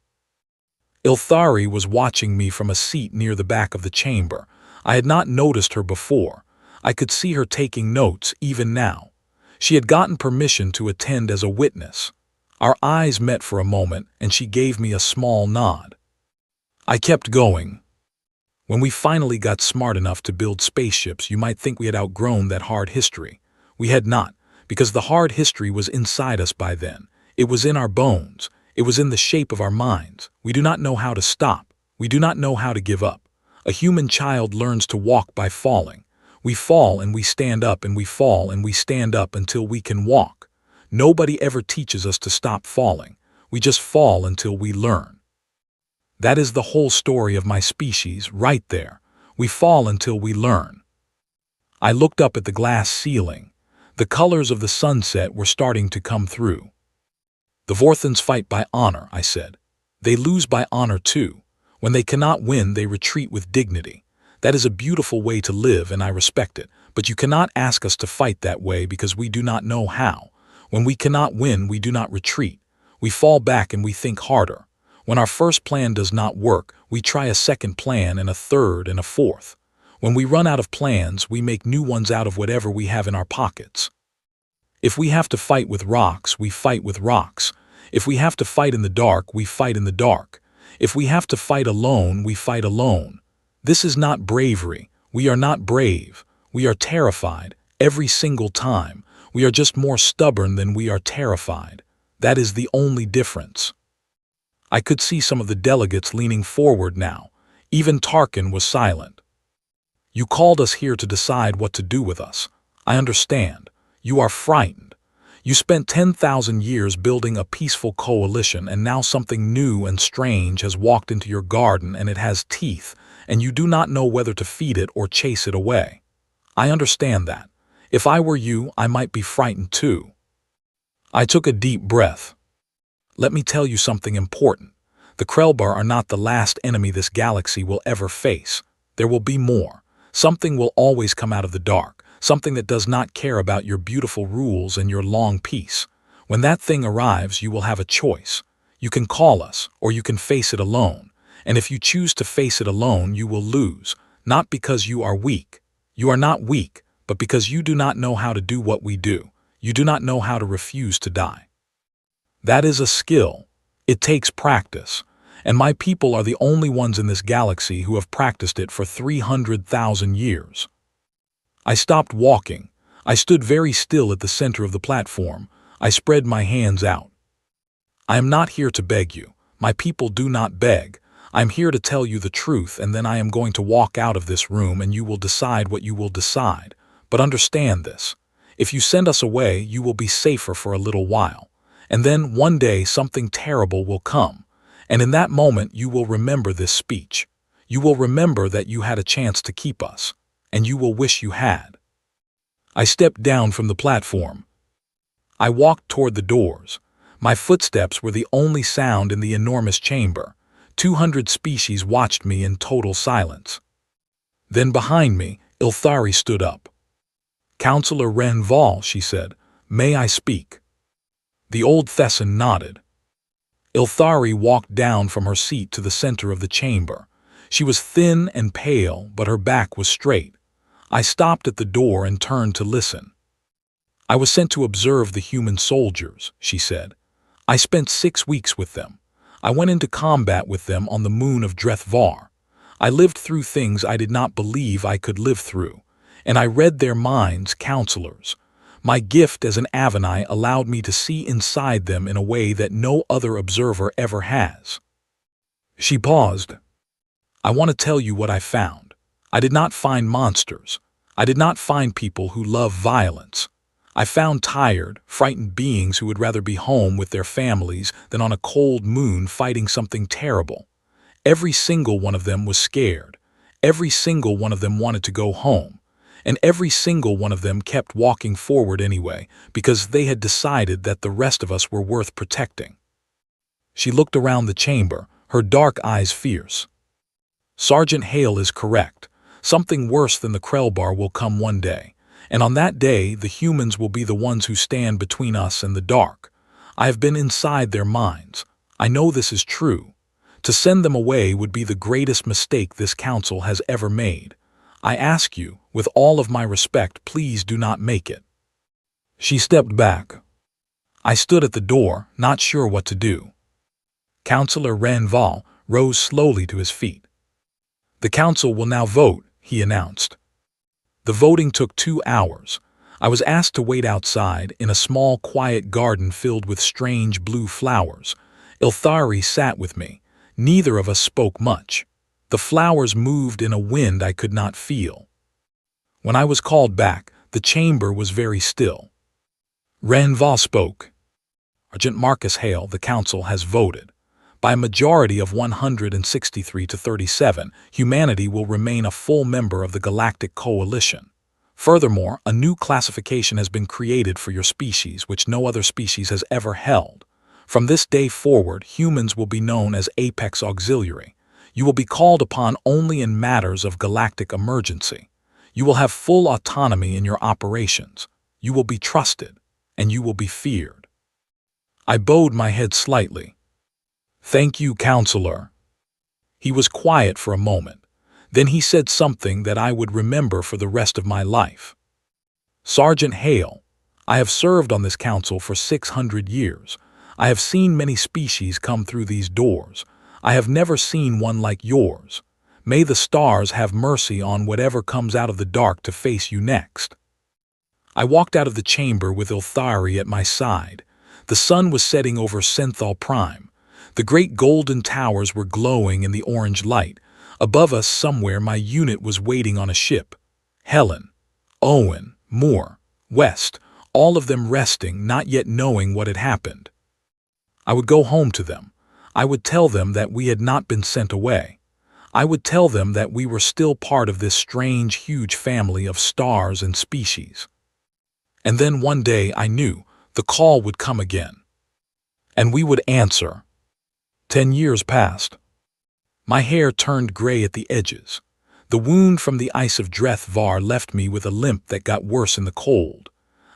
Ilthari was watching me from a seat near the back of the chamber. I had not noticed her before. I could see her taking notes even now. She had gotten permission to attend as a witness. Our eyes met for a moment, and she gave me a small nod. I kept going. When we finally got smart enough to build spaceships, you might think we had outgrown that hard history. We had not, because the hard history was inside us by then. It was in our bones. It was in the shape of our minds. We do not know how to stop. We do not know how to give up. A human child learns to walk by falling. We fall and we stand up and we fall and we stand up until we can walk. Nobody ever teaches us to stop falling. We just fall until we learn. That is the whole story of my species right there. We fall until we learn. I looked up at the glass ceiling. The colors of the sunset were starting to come through. The Vorthons fight by honor, I said. They lose by honor too. When they cannot win, they retreat with dignity. That is a beautiful way to live, and I respect it. But you cannot ask us to fight that way because we do not know how. When we cannot win, we do not retreat. We fall back and we think harder. When our first plan does not work, we try a second plan and a third and a fourth. When we run out of plans, we make new ones out of whatever we have in our pockets. If we have to fight with rocks, we fight with rocks. If we have to fight in the dark, we fight in the dark. If we have to fight alone, we fight alone. This is not bravery. We are not brave. We are terrified every single time. We are just more stubborn than we are terrified. That is the only difference. I could see some of the delegates leaning forward now. Even Tarkin was silent. You called us here to decide what to do with us. I understand. You are frightened. You spent 10,000 years building a peaceful coalition, and now something new and strange has walked into your garden, and it has teeth, and you do not know whether to feed it or chase it away. I understand that. If I were you, I might be frightened too. I took a deep breath. Let me tell you something important. The Krelbar are not the last enemy this galaxy will ever face. There will be more. Something will always come out of the dark. Something that does not care about your beautiful rules and your long peace. When that thing arrives, you will have a choice. You can call us, or you can face it alone. And if you choose to face it alone, you will lose. Not because you are weak. You are not weak, but because you do not know how to do what we do. You do not know how to refuse to die. That is a skill. It takes practice. And my people are the only ones in this galaxy who have practiced it for 300,000 years. I stopped walking. I stood very still at the center of the platform. I spread my hands out. I am not here to beg you. My people do not beg. I am here to tell you the truth, and then I am going to walk out of this room and you will decide what you will decide. But understand this. If you send us away, you will be safer for a little while. And then one day something terrible will come. And in that moment you will remember this speech. You will remember that you had a chance to keep us. And you will wish you had. I stepped down from the platform. I walked toward the doors. My footsteps were the only sound in the enormous chamber. 200 species watched me in total silence. Then behind me, Ilthari stood up. "Counselor Ren Val," she said, "may I speak?" The old Thessan nodded. Ilthari walked down from her seat to the center of the chamber. She was thin and pale, but her back was straight. I stopped at the door and turned to listen. "I was sent to observe the human soldiers," she said. "I spent 6 weeks with them. I went into combat with them on the moon of Drethvar. I lived through things I did not believe I could live through, and I read their minds, counselors. My gift as an Avanai allowed me to see inside them in a way that no other observer ever has." She paused. "I want to tell you what I found. I did not find monsters. I did not find people who love violence. I found tired, frightened beings who would rather be home with their families than on a cold moon fighting something terrible. Every single one of them was scared. Every single one of them wanted to go home. And every single one of them kept walking forward anyway, because they had decided that the rest of us were worth protecting." She looked around the chamber, her dark eyes fierce. "Sergeant Hale is correct. Something worse than the Krellbar will come one day. And on that day, the humans will be the ones who stand between us and the dark. I have been inside their minds. I know this is true. To send them away would be the greatest mistake this council has ever made. I ask you, with all of my respect, please do not make it." She stepped back. I stood at the door, not sure what to do. Councillor Ranval rose slowly to his feet. "The council will now vote," he announced. The voting took 2 hours. I was asked to wait outside in a small, quiet garden filled with strange blue flowers. Ilthari sat with me. Neither of us spoke much. The flowers moved in a wind I could not feel. When I was called back, the chamber was very still. Ranval spoke. "Sergeant Marcus Hale, the council has voted. By a majority of 163 to 37, humanity will remain a full member of the Galactic Coalition. Furthermore, a new classification has been created for your species, which no other species has ever held. From this day forward, humans will be known as Apex Auxiliary. You will be called upon only in matters of galactic emergency. You will have full autonomy in your operations. You will be trusted, and you will be feared." I bowed my head slightly. "Thank you, Counselor." He was quiet for a moment. Then he said something that I would remember for the rest of my life. "Sergeant Hale, I have served on this council for 600 years. I have seen many species come through these doors. I have never seen one like yours. May the stars have mercy on whatever comes out of the dark to face you next." I walked out of the chamber with Ilthari at my side. The sun was setting over Synthal Prime. The great golden towers were glowing in the orange light. Above us somewhere my unit was waiting on a ship. Helen, Owen, Moore, West, all of them resting, not yet knowing what had happened. I would go home to them. I would tell them that we had not been sent away. I would tell them that we were still part of this strange, huge family of stars and species. And then one day I knew the call would come again. And we would answer. 10 years passed. My hair turned gray at the edges. The wound from the ice of Drethvar left me with a limp that got worse in the cold.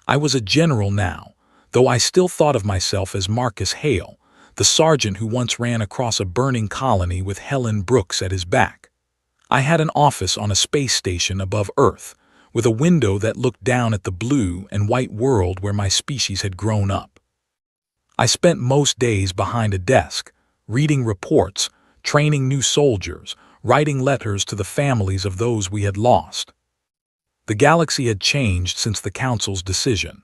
I was a general now, though I still thought of myself as Marcus Hale, the sergeant who once ran across a burning colony with Helen Brooks at his back. I had an office on a space station above Earth, with a window that looked down at the blue and white world where my species had grown up. I spent most days behind a desk, reading reports, training new soldiers, writing letters to the families of those we had lost. The galaxy had changed since the Council's decision.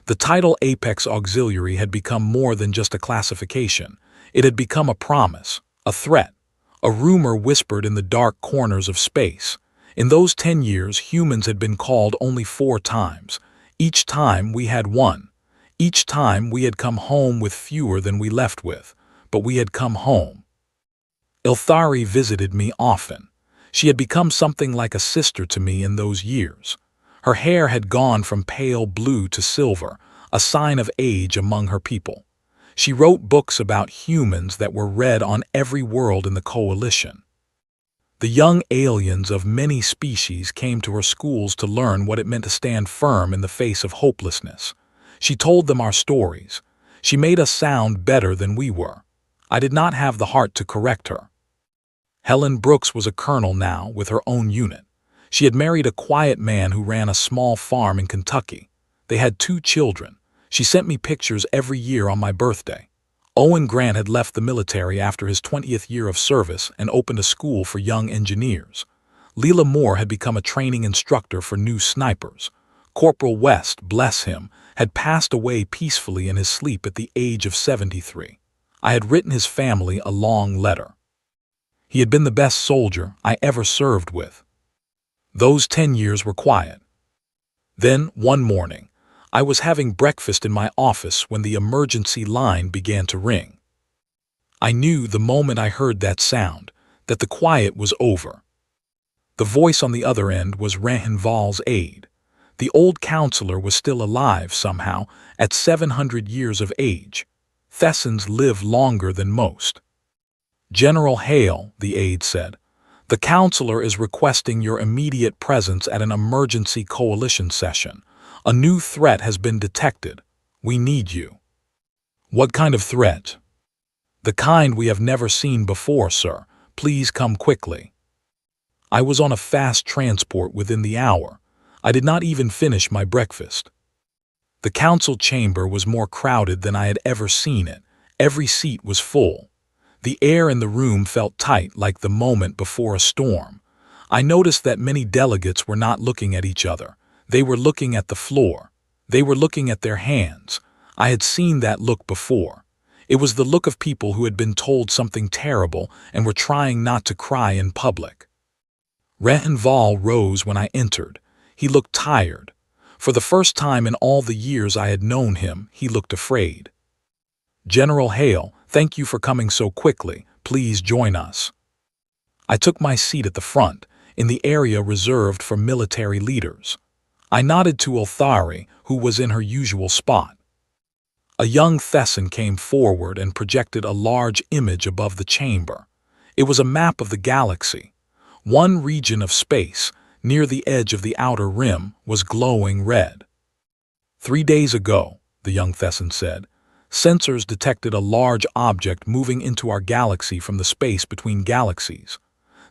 The title Apex Auxiliary had become more than just a classification. It had become a promise, a threat, a rumor whispered in the dark corners of space. In those 10 years, humans had been called only 4 times. Each time we had won. Each time we had come home with fewer than we left with, but we had come home. Ilthari visited me often. She had become something like a sister to me in those years. Her hair had gone from pale blue to silver, a sign of age among her people. She wrote books about humans that were read on every world in the Coalition. The young aliens of many species came to her schools to learn what it meant to stand firm in the face of hopelessness. She told them our stories. She made us sound better than we were. I did not have the heart to correct her. Helen Brooks was a colonel now with her own unit. She had married a quiet man who ran a small farm in Kentucky. They had 2 children. She sent me pictures every year on my birthday. Owen Grant had left the military after his 20th year of service and opened a school for young engineers. Leela Moore had become a training instructor for new snipers. Corporal West, bless him, had passed away peacefully in his sleep at the age of 73. I had written his family a long letter. He had been the best soldier I ever served with. Those 10 years were quiet. Then, one morning, I was having breakfast in my office when the emergency line began to ring. I knew the moment I heard that sound that the quiet was over. The voice on the other end was Rehenval's aide. The old counselor was still alive somehow at 700 years of age. Thessans live longer than most. "General Hale," the aide said, "the counselor is requesting your immediate presence at an emergency coalition session. A new threat has been detected. We need you." "What kind of threat?" "The kind we have never seen before, sir. Please come quickly." I was on a fast transport within the hour. I did not even finish my breakfast. The council chamber was more crowded than I had ever seen it. Every seat was full. The air in the room felt tight, like the moment before a storm. I noticed that many delegates were not looking at each other. They were looking at the floor. They were looking at their hands. I had seen that look before. It was the look of people who had been told something terrible and were trying not to cry in public. Rehenval rose when I entered. He looked tired. For the first time in all the years I had known him, he looked afraid. "General Hale, thank you for coming so quickly. Please join us." I took my seat at the front, in the area reserved for military leaders. I nodded to Ulthari, who was in her usual spot. A young Thessan came forward and projected a large image above the chamber. It was a map of the galaxy. One region of space, near the edge of the outer rim, was glowing red. "3 days ago," the young Thessan said, "sensors detected a large object moving into our galaxy from the space between galaxies.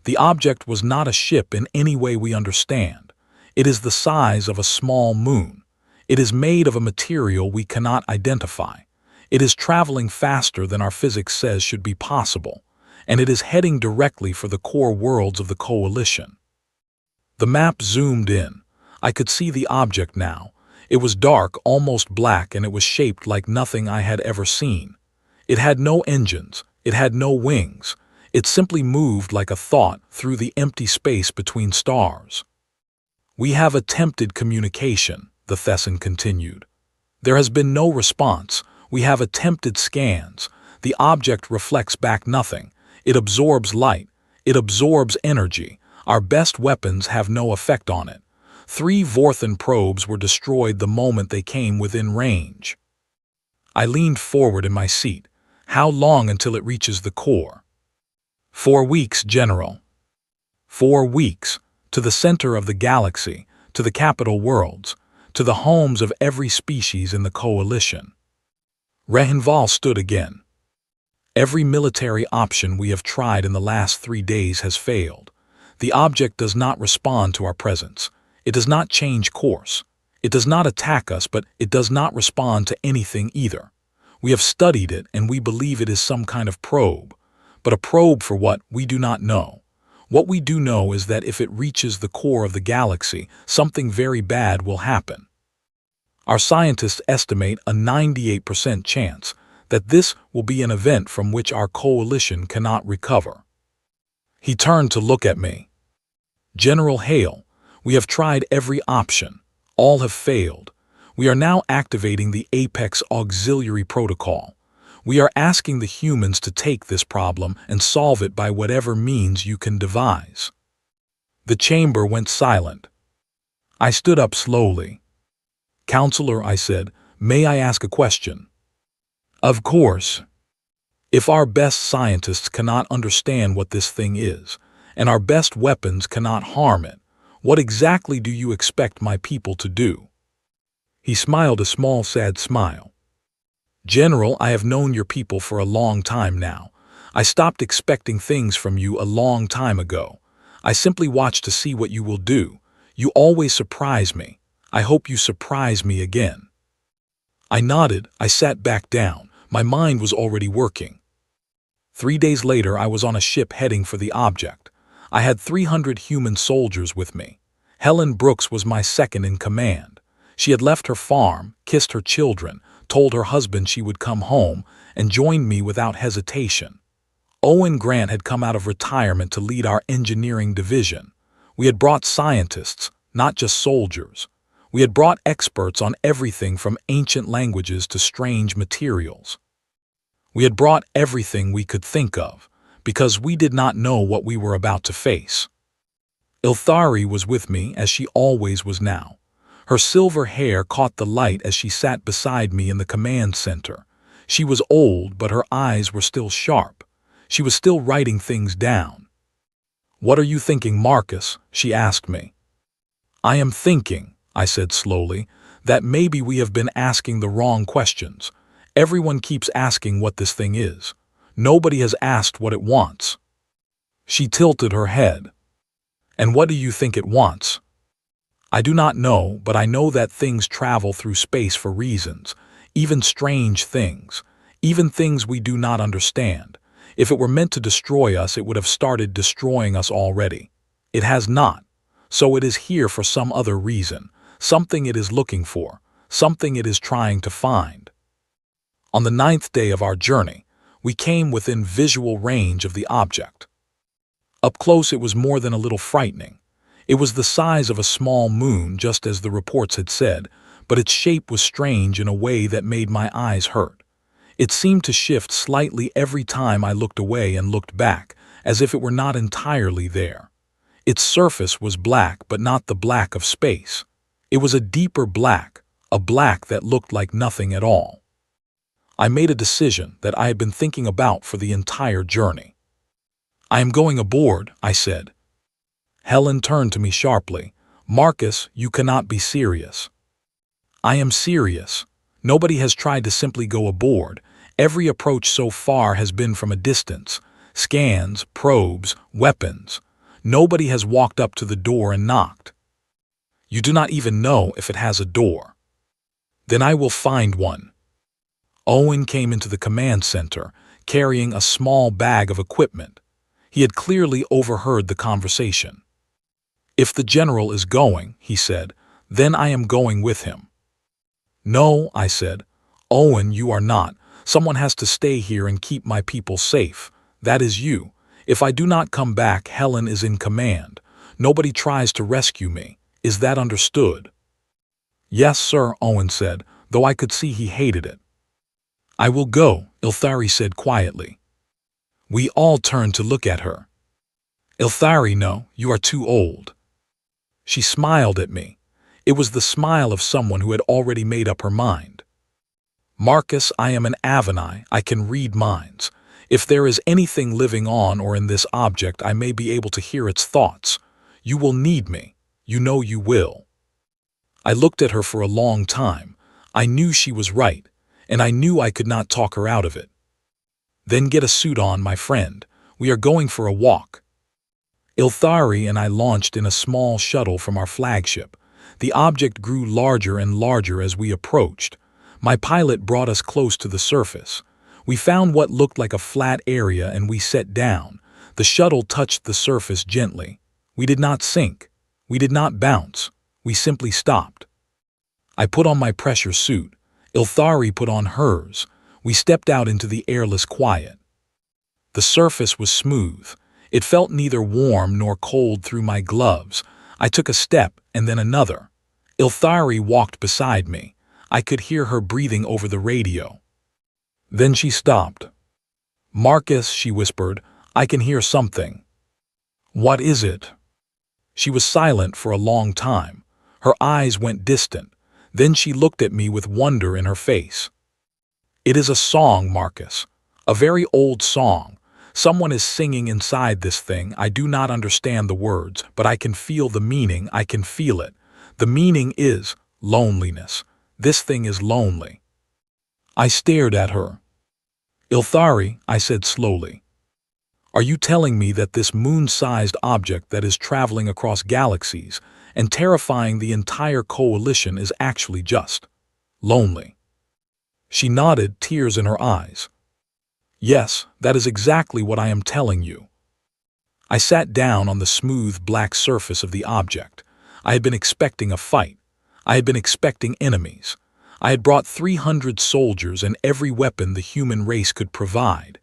The object was not a ship in any way we understand. It is the size of a small moon. It is made of a material we cannot identify. It is traveling faster than our physics says should be possible, and it is heading directly for the core worlds of the Coalition." The map zoomed in. I could see the object now. It was dark, almost black, and it was shaped like nothing I had ever seen. It had no engines. It had no wings. It simply moved like a thought through the empty space between stars. "We have attempted communication," the Thessan continued. "There has been no response. We have attempted scans. The object reflects back nothing. It absorbs light. It absorbs energy. Our best weapons have no effect on it. 3 Vorthan probes were destroyed the moment they came within range." I leaned forward in my seat. "How long until it reaches the core?" 4 weeks, General." 4 weeks, to the center of the galaxy, to the capital worlds, to the homes of every species in the Coalition. Rehenval stood again. "Every military option we have tried in the last 3 days has failed. The object does not respond to our presence. It does not change course. It does not attack us, but it does not respond to anything either. We have studied it, and we believe it is some kind of probe. But a probe for what, we do not know. What we do know is that if it reaches the core of the galaxy, something very bad will happen. Our scientists estimate a 98% chance that this will be an event from which our Coalition cannot recover." He turned to look at me. "General Hale, we have tried every option. All have failed. We are now activating the Apex Auxiliary Protocol. We are asking the humans to take this problem and solve it by whatever means you can devise." The chamber went silent. I stood up slowly. "Counselor," I said, "may I ask a question?" "Of course." "If our best scientists cannot understand what this thing is, and our best weapons cannot harm it, what exactly do you expect my people to do?" He smiled a small, sad smile. General, I have known your people for a long time now. I stopped expecting things from you a long time ago. I simply watch to see what you will do. You always surprise me. I hope you surprise me again. I nodded. I sat back down. My mind was already working. 3 days later, I was on a ship heading for the object. I had 300 human soldiers with me. Helen Brooks was my second in command. She had left her farm, kissed her children, told her husband she would come home, and joined me without hesitation. Owen Grant had come out of retirement to lead our engineering division. We had brought scientists, not just soldiers. We had brought experts on everything from ancient languages to strange materials. We had brought everything we could think of, because we did not know what we were about to face. Ilthari was with me, as she always was now. Her silver hair caught the light as she sat beside me in the command center. She was old, but her eyes were still sharp. She was still writing things down. "What are you thinking, Marcus?" she asked me. "I am thinking," I said slowly, "that maybe we have been asking the wrong questions. Everyone keeps asking what this thing is. Nobody has asked what it wants." She tilted her head. "And what do you think it wants?" "I do not know, but I know that things travel through space for reasons, even strange things, even things we do not understand. If it were meant to destroy us, it would have started destroying us already. It has not, so it is here for some other reason, something it is looking for, something it is trying to find." On the 9th day of our journey, we came within visual range of the object. Up close, it was more than a little frightening. It was the size of a small moon, just as the reports had said, but its shape was strange in a way that made my eyes hurt. It seemed to shift slightly every time I looked away and looked back, as if it were not entirely there. Its surface was black, but not the black of space. It was a deeper black, a black that looked like nothing at all. I made a decision that I had been thinking about for the entire journey. "I am going aboard," I said. Helen turned to me sharply. "Marcus, you cannot be serious." "I am serious. Nobody has tried to simply go aboard. Every approach so far has been from a distance. Scans, probes, weapons. Nobody has walked up to the door and knocked. You do not even know if it has a door." "Then I will find one." Owen came into the command center, carrying a small bag of equipment. He had clearly overheard the conversation. "If the general is going," he said, "then I am going with him." "No," I said. "Owen, you are not. Someone has to stay here and keep my people safe. That is you. If I do not come back, Helen is in command. Nobody tries to rescue me. Is that understood?" "Yes, sir," Owen said, though I could see he hated it. "I will go," Ilthari said quietly. We all turned to look at her. "Ilthari, no, you are too old." She smiled at me. It was the smile of someone who had already made up her mind. "Marcus, I am an Avanai. I can read minds. If there is anything living on or in this object, I may be able to hear its thoughts. You will need me. You know you will." I looked at her for a long time. I knew she was right, and I knew I could not talk her out of it. "Then get a suit on, my friend. We are going for a walk." Ilthari and I launched in a small shuttle from our flagship. The object grew larger and larger as we approached. My pilot brought us close to the surface. We found what looked like a flat area and we set down. The shuttle touched the surface gently. We did not sink. We did not bounce. We simply stopped. I put on my pressure suit. Ilthari put on hers. We stepped out into the airless quiet. The surface was smooth. It felt neither warm nor cold through my gloves. I took a step and then another. Ilthari walked beside me. I could hear her breathing over the radio. Then she stopped. "Marcus," she whispered, "I can hear something." "What is it?" She was silent for a long time. Her eyes went distant. Then she looked at me with wonder in her face. "It is a song, Marcus. A very old song. Someone is singing inside this thing. I do not understand the words, but I can feel the meaning. I can feel it. The meaning is loneliness. This thing is lonely." I stared at her. "Ilthari," I said slowly, "are you telling me that this moon-sized object that is traveling across galaxies and terrifying the entire coalition is actually just lonely?" She nodded, tears in her eyes. "Yes, that is exactly what I am telling you." I sat down on the smooth black surface of the object. I had been expecting a fight. I had been expecting enemies. I had brought 300 soldiers and every weapon the human race could provide.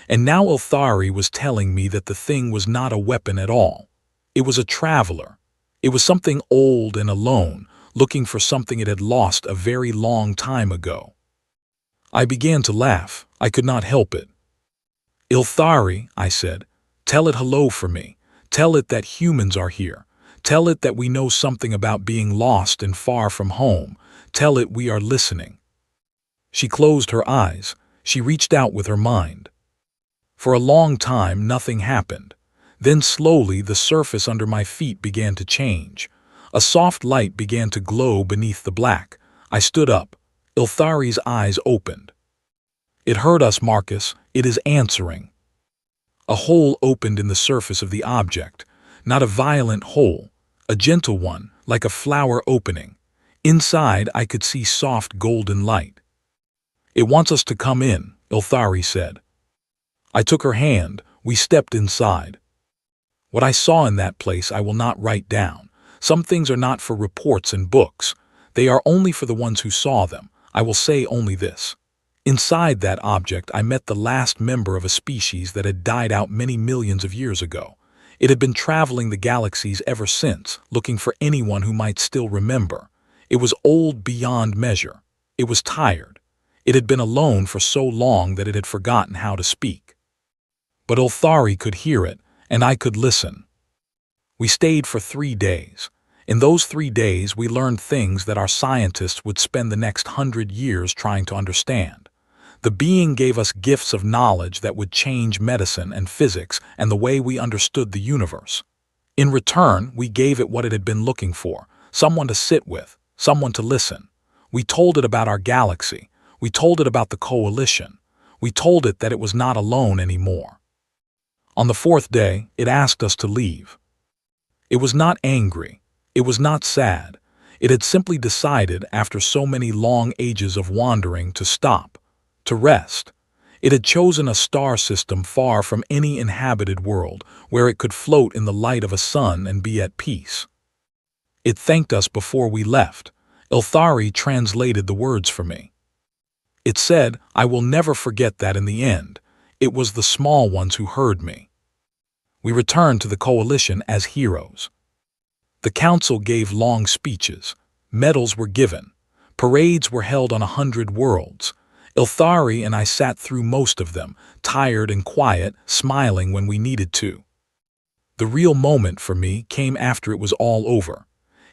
And now Ilthari was telling me that the thing was not a weapon at all. It was a traveler. It was something old and alone, looking for something it had lost a very long time ago. I began to laugh. I could not help it. "Ilthari," I said, "tell it hello for me. Tell it that humans are here. Tell it that we know something about being lost and far from home. Tell it we are listening." She closed her eyes. She reached out with her mind. For a long time, nothing happened. Then slowly, the surface under my feet began to change. A soft light began to glow beneath the black. I stood up. Ilthari's eyes opened. "It heard us, Marcus. It is answering." A hole opened in the surface of the object. Not a violent hole, a gentle one, like a flower opening. Inside, I could see soft golden light. "It wants us to come in," Ilthari said. I took her hand. We stepped inside. What I saw in that place I will not write down. Some things are not for reports and books. They are only for the ones who saw them. I will say only this. Inside that object I met the last member of a species that had died out many millions of years ago. It had been traveling the galaxies ever since, looking for anyone who might still remember. It was old beyond measure. It was tired. It had been alone for so long that it had forgotten how to speak. But Ilthari could hear it, and I could listen. We stayed for 3 days. In those 3 days, we learned things that our scientists would spend the next 100 years trying to understand. The being gave us gifts of knowledge that would change medicine and physics and the way we understood the universe. In return, we gave it what it had been looking for, someone to sit with, someone to listen. We told it about our galaxy. We told it about the coalition. We told it that it was not alone anymore. On the 4th day, it asked us to leave. It was not angry. It was not sad. It had simply decided, after so many long ages of wandering, to stop, to rest. It had chosen a star system far from any inhabited world, where it could float in the light of a sun and be at peace. It thanked us before we left. Ilthari translated the words for me. It said, "I will never forget that in the end. It was the small ones who heard me." We returned to the coalition as heroes. The council gave long speeches. Medals were given. Parades were held on 100 worlds. Ilthari and I sat through most of them, tired and quiet, smiling when we needed to. The real moment for me came after it was all over.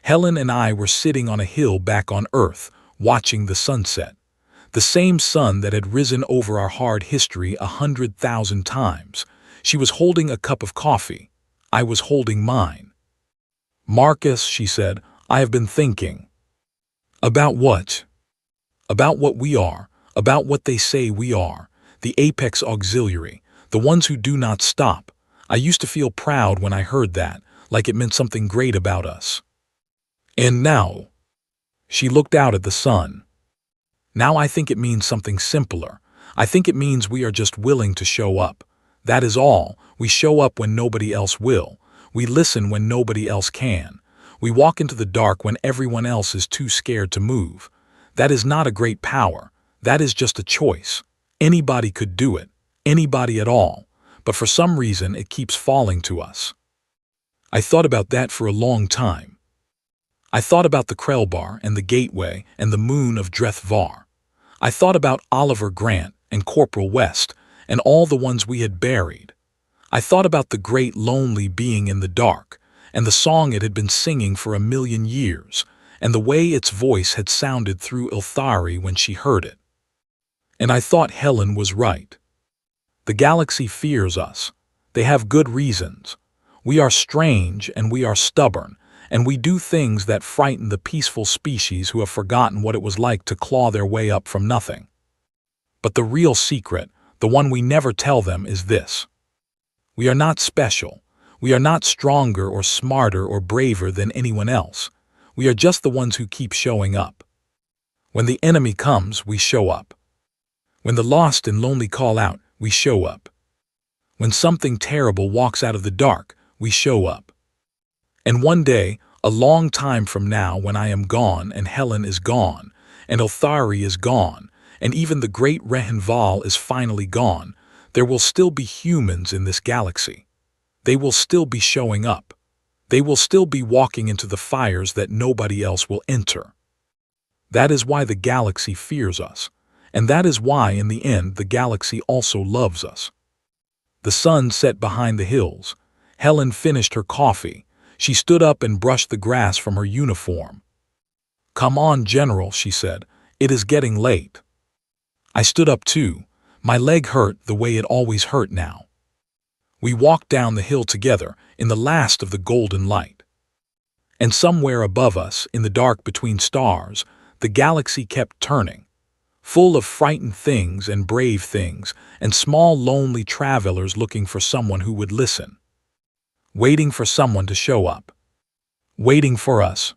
Helen and I were sitting on a hill back on Earth, watching the sunset. The same sun that had risen over our hard history 100,000 times. She was holding a cup of coffee. I was holding mine. "Marcus," she said, "I have been thinking." "About what?" "About what we are, about what they say we are, the Apex Auxiliary, the ones who do not stop. I used to feel proud when I heard that, like it meant something great about us. And now?" She looked out at the sun. "Now I think it means something simpler. I think it means we are just willing to show up. That is all. We show up when nobody else will. We listen when nobody else can. We walk into the dark when everyone else is too scared to move. That is not a great power. That is just a choice. Anybody could do it. Anybody at all. But for some reason it keeps falling to us." I thought about that for a long time. I thought about the Krellbar and the Gateway and the moon of Dreth-Var. I thought about Oliver Grant and Corporal West and all the ones we had buried. I thought about the great lonely being in the dark, and the song it had been singing for 1,000,000 years, and the way its voice had sounded through Ilthari when she heard it. And I thought Helen was right. The galaxy fears us. They have good reasons. We are strange and we are stubborn, and we do things that frighten the peaceful species who have forgotten what it was like to claw their way up from nothing. But the real secret, the one we never tell them, is this. We are not special. We are not stronger or smarter or braver than anyone else. We are just the ones who keep showing up. When the enemy comes, we show up. When the lost and lonely call out, we show up. When something terrible walks out of the dark, we show up. And one day, a long time from now, when I am gone and Helen is gone, and Elthari is gone, and even the great Rehenval is finally gone, there will still be humans in this galaxy. They will still be showing up. They will still be walking into the fires that nobody else will enter. That is why the galaxy fears us, and that is why in the end the galaxy also loves us. The sun set behind the hills. Helen finished her coffee. She stood up and brushed the grass from her uniform. "Come on, General," she said. "It is getting late." I stood up too. My leg hurt the way it always hurt now. We walked down the hill together in the last of the golden light. And somewhere above us, in the dark between stars, the galaxy kept turning, full of frightened things and brave things, and small lonely travelers looking for someone who would listen. Waiting for someone to show up. Waiting for us.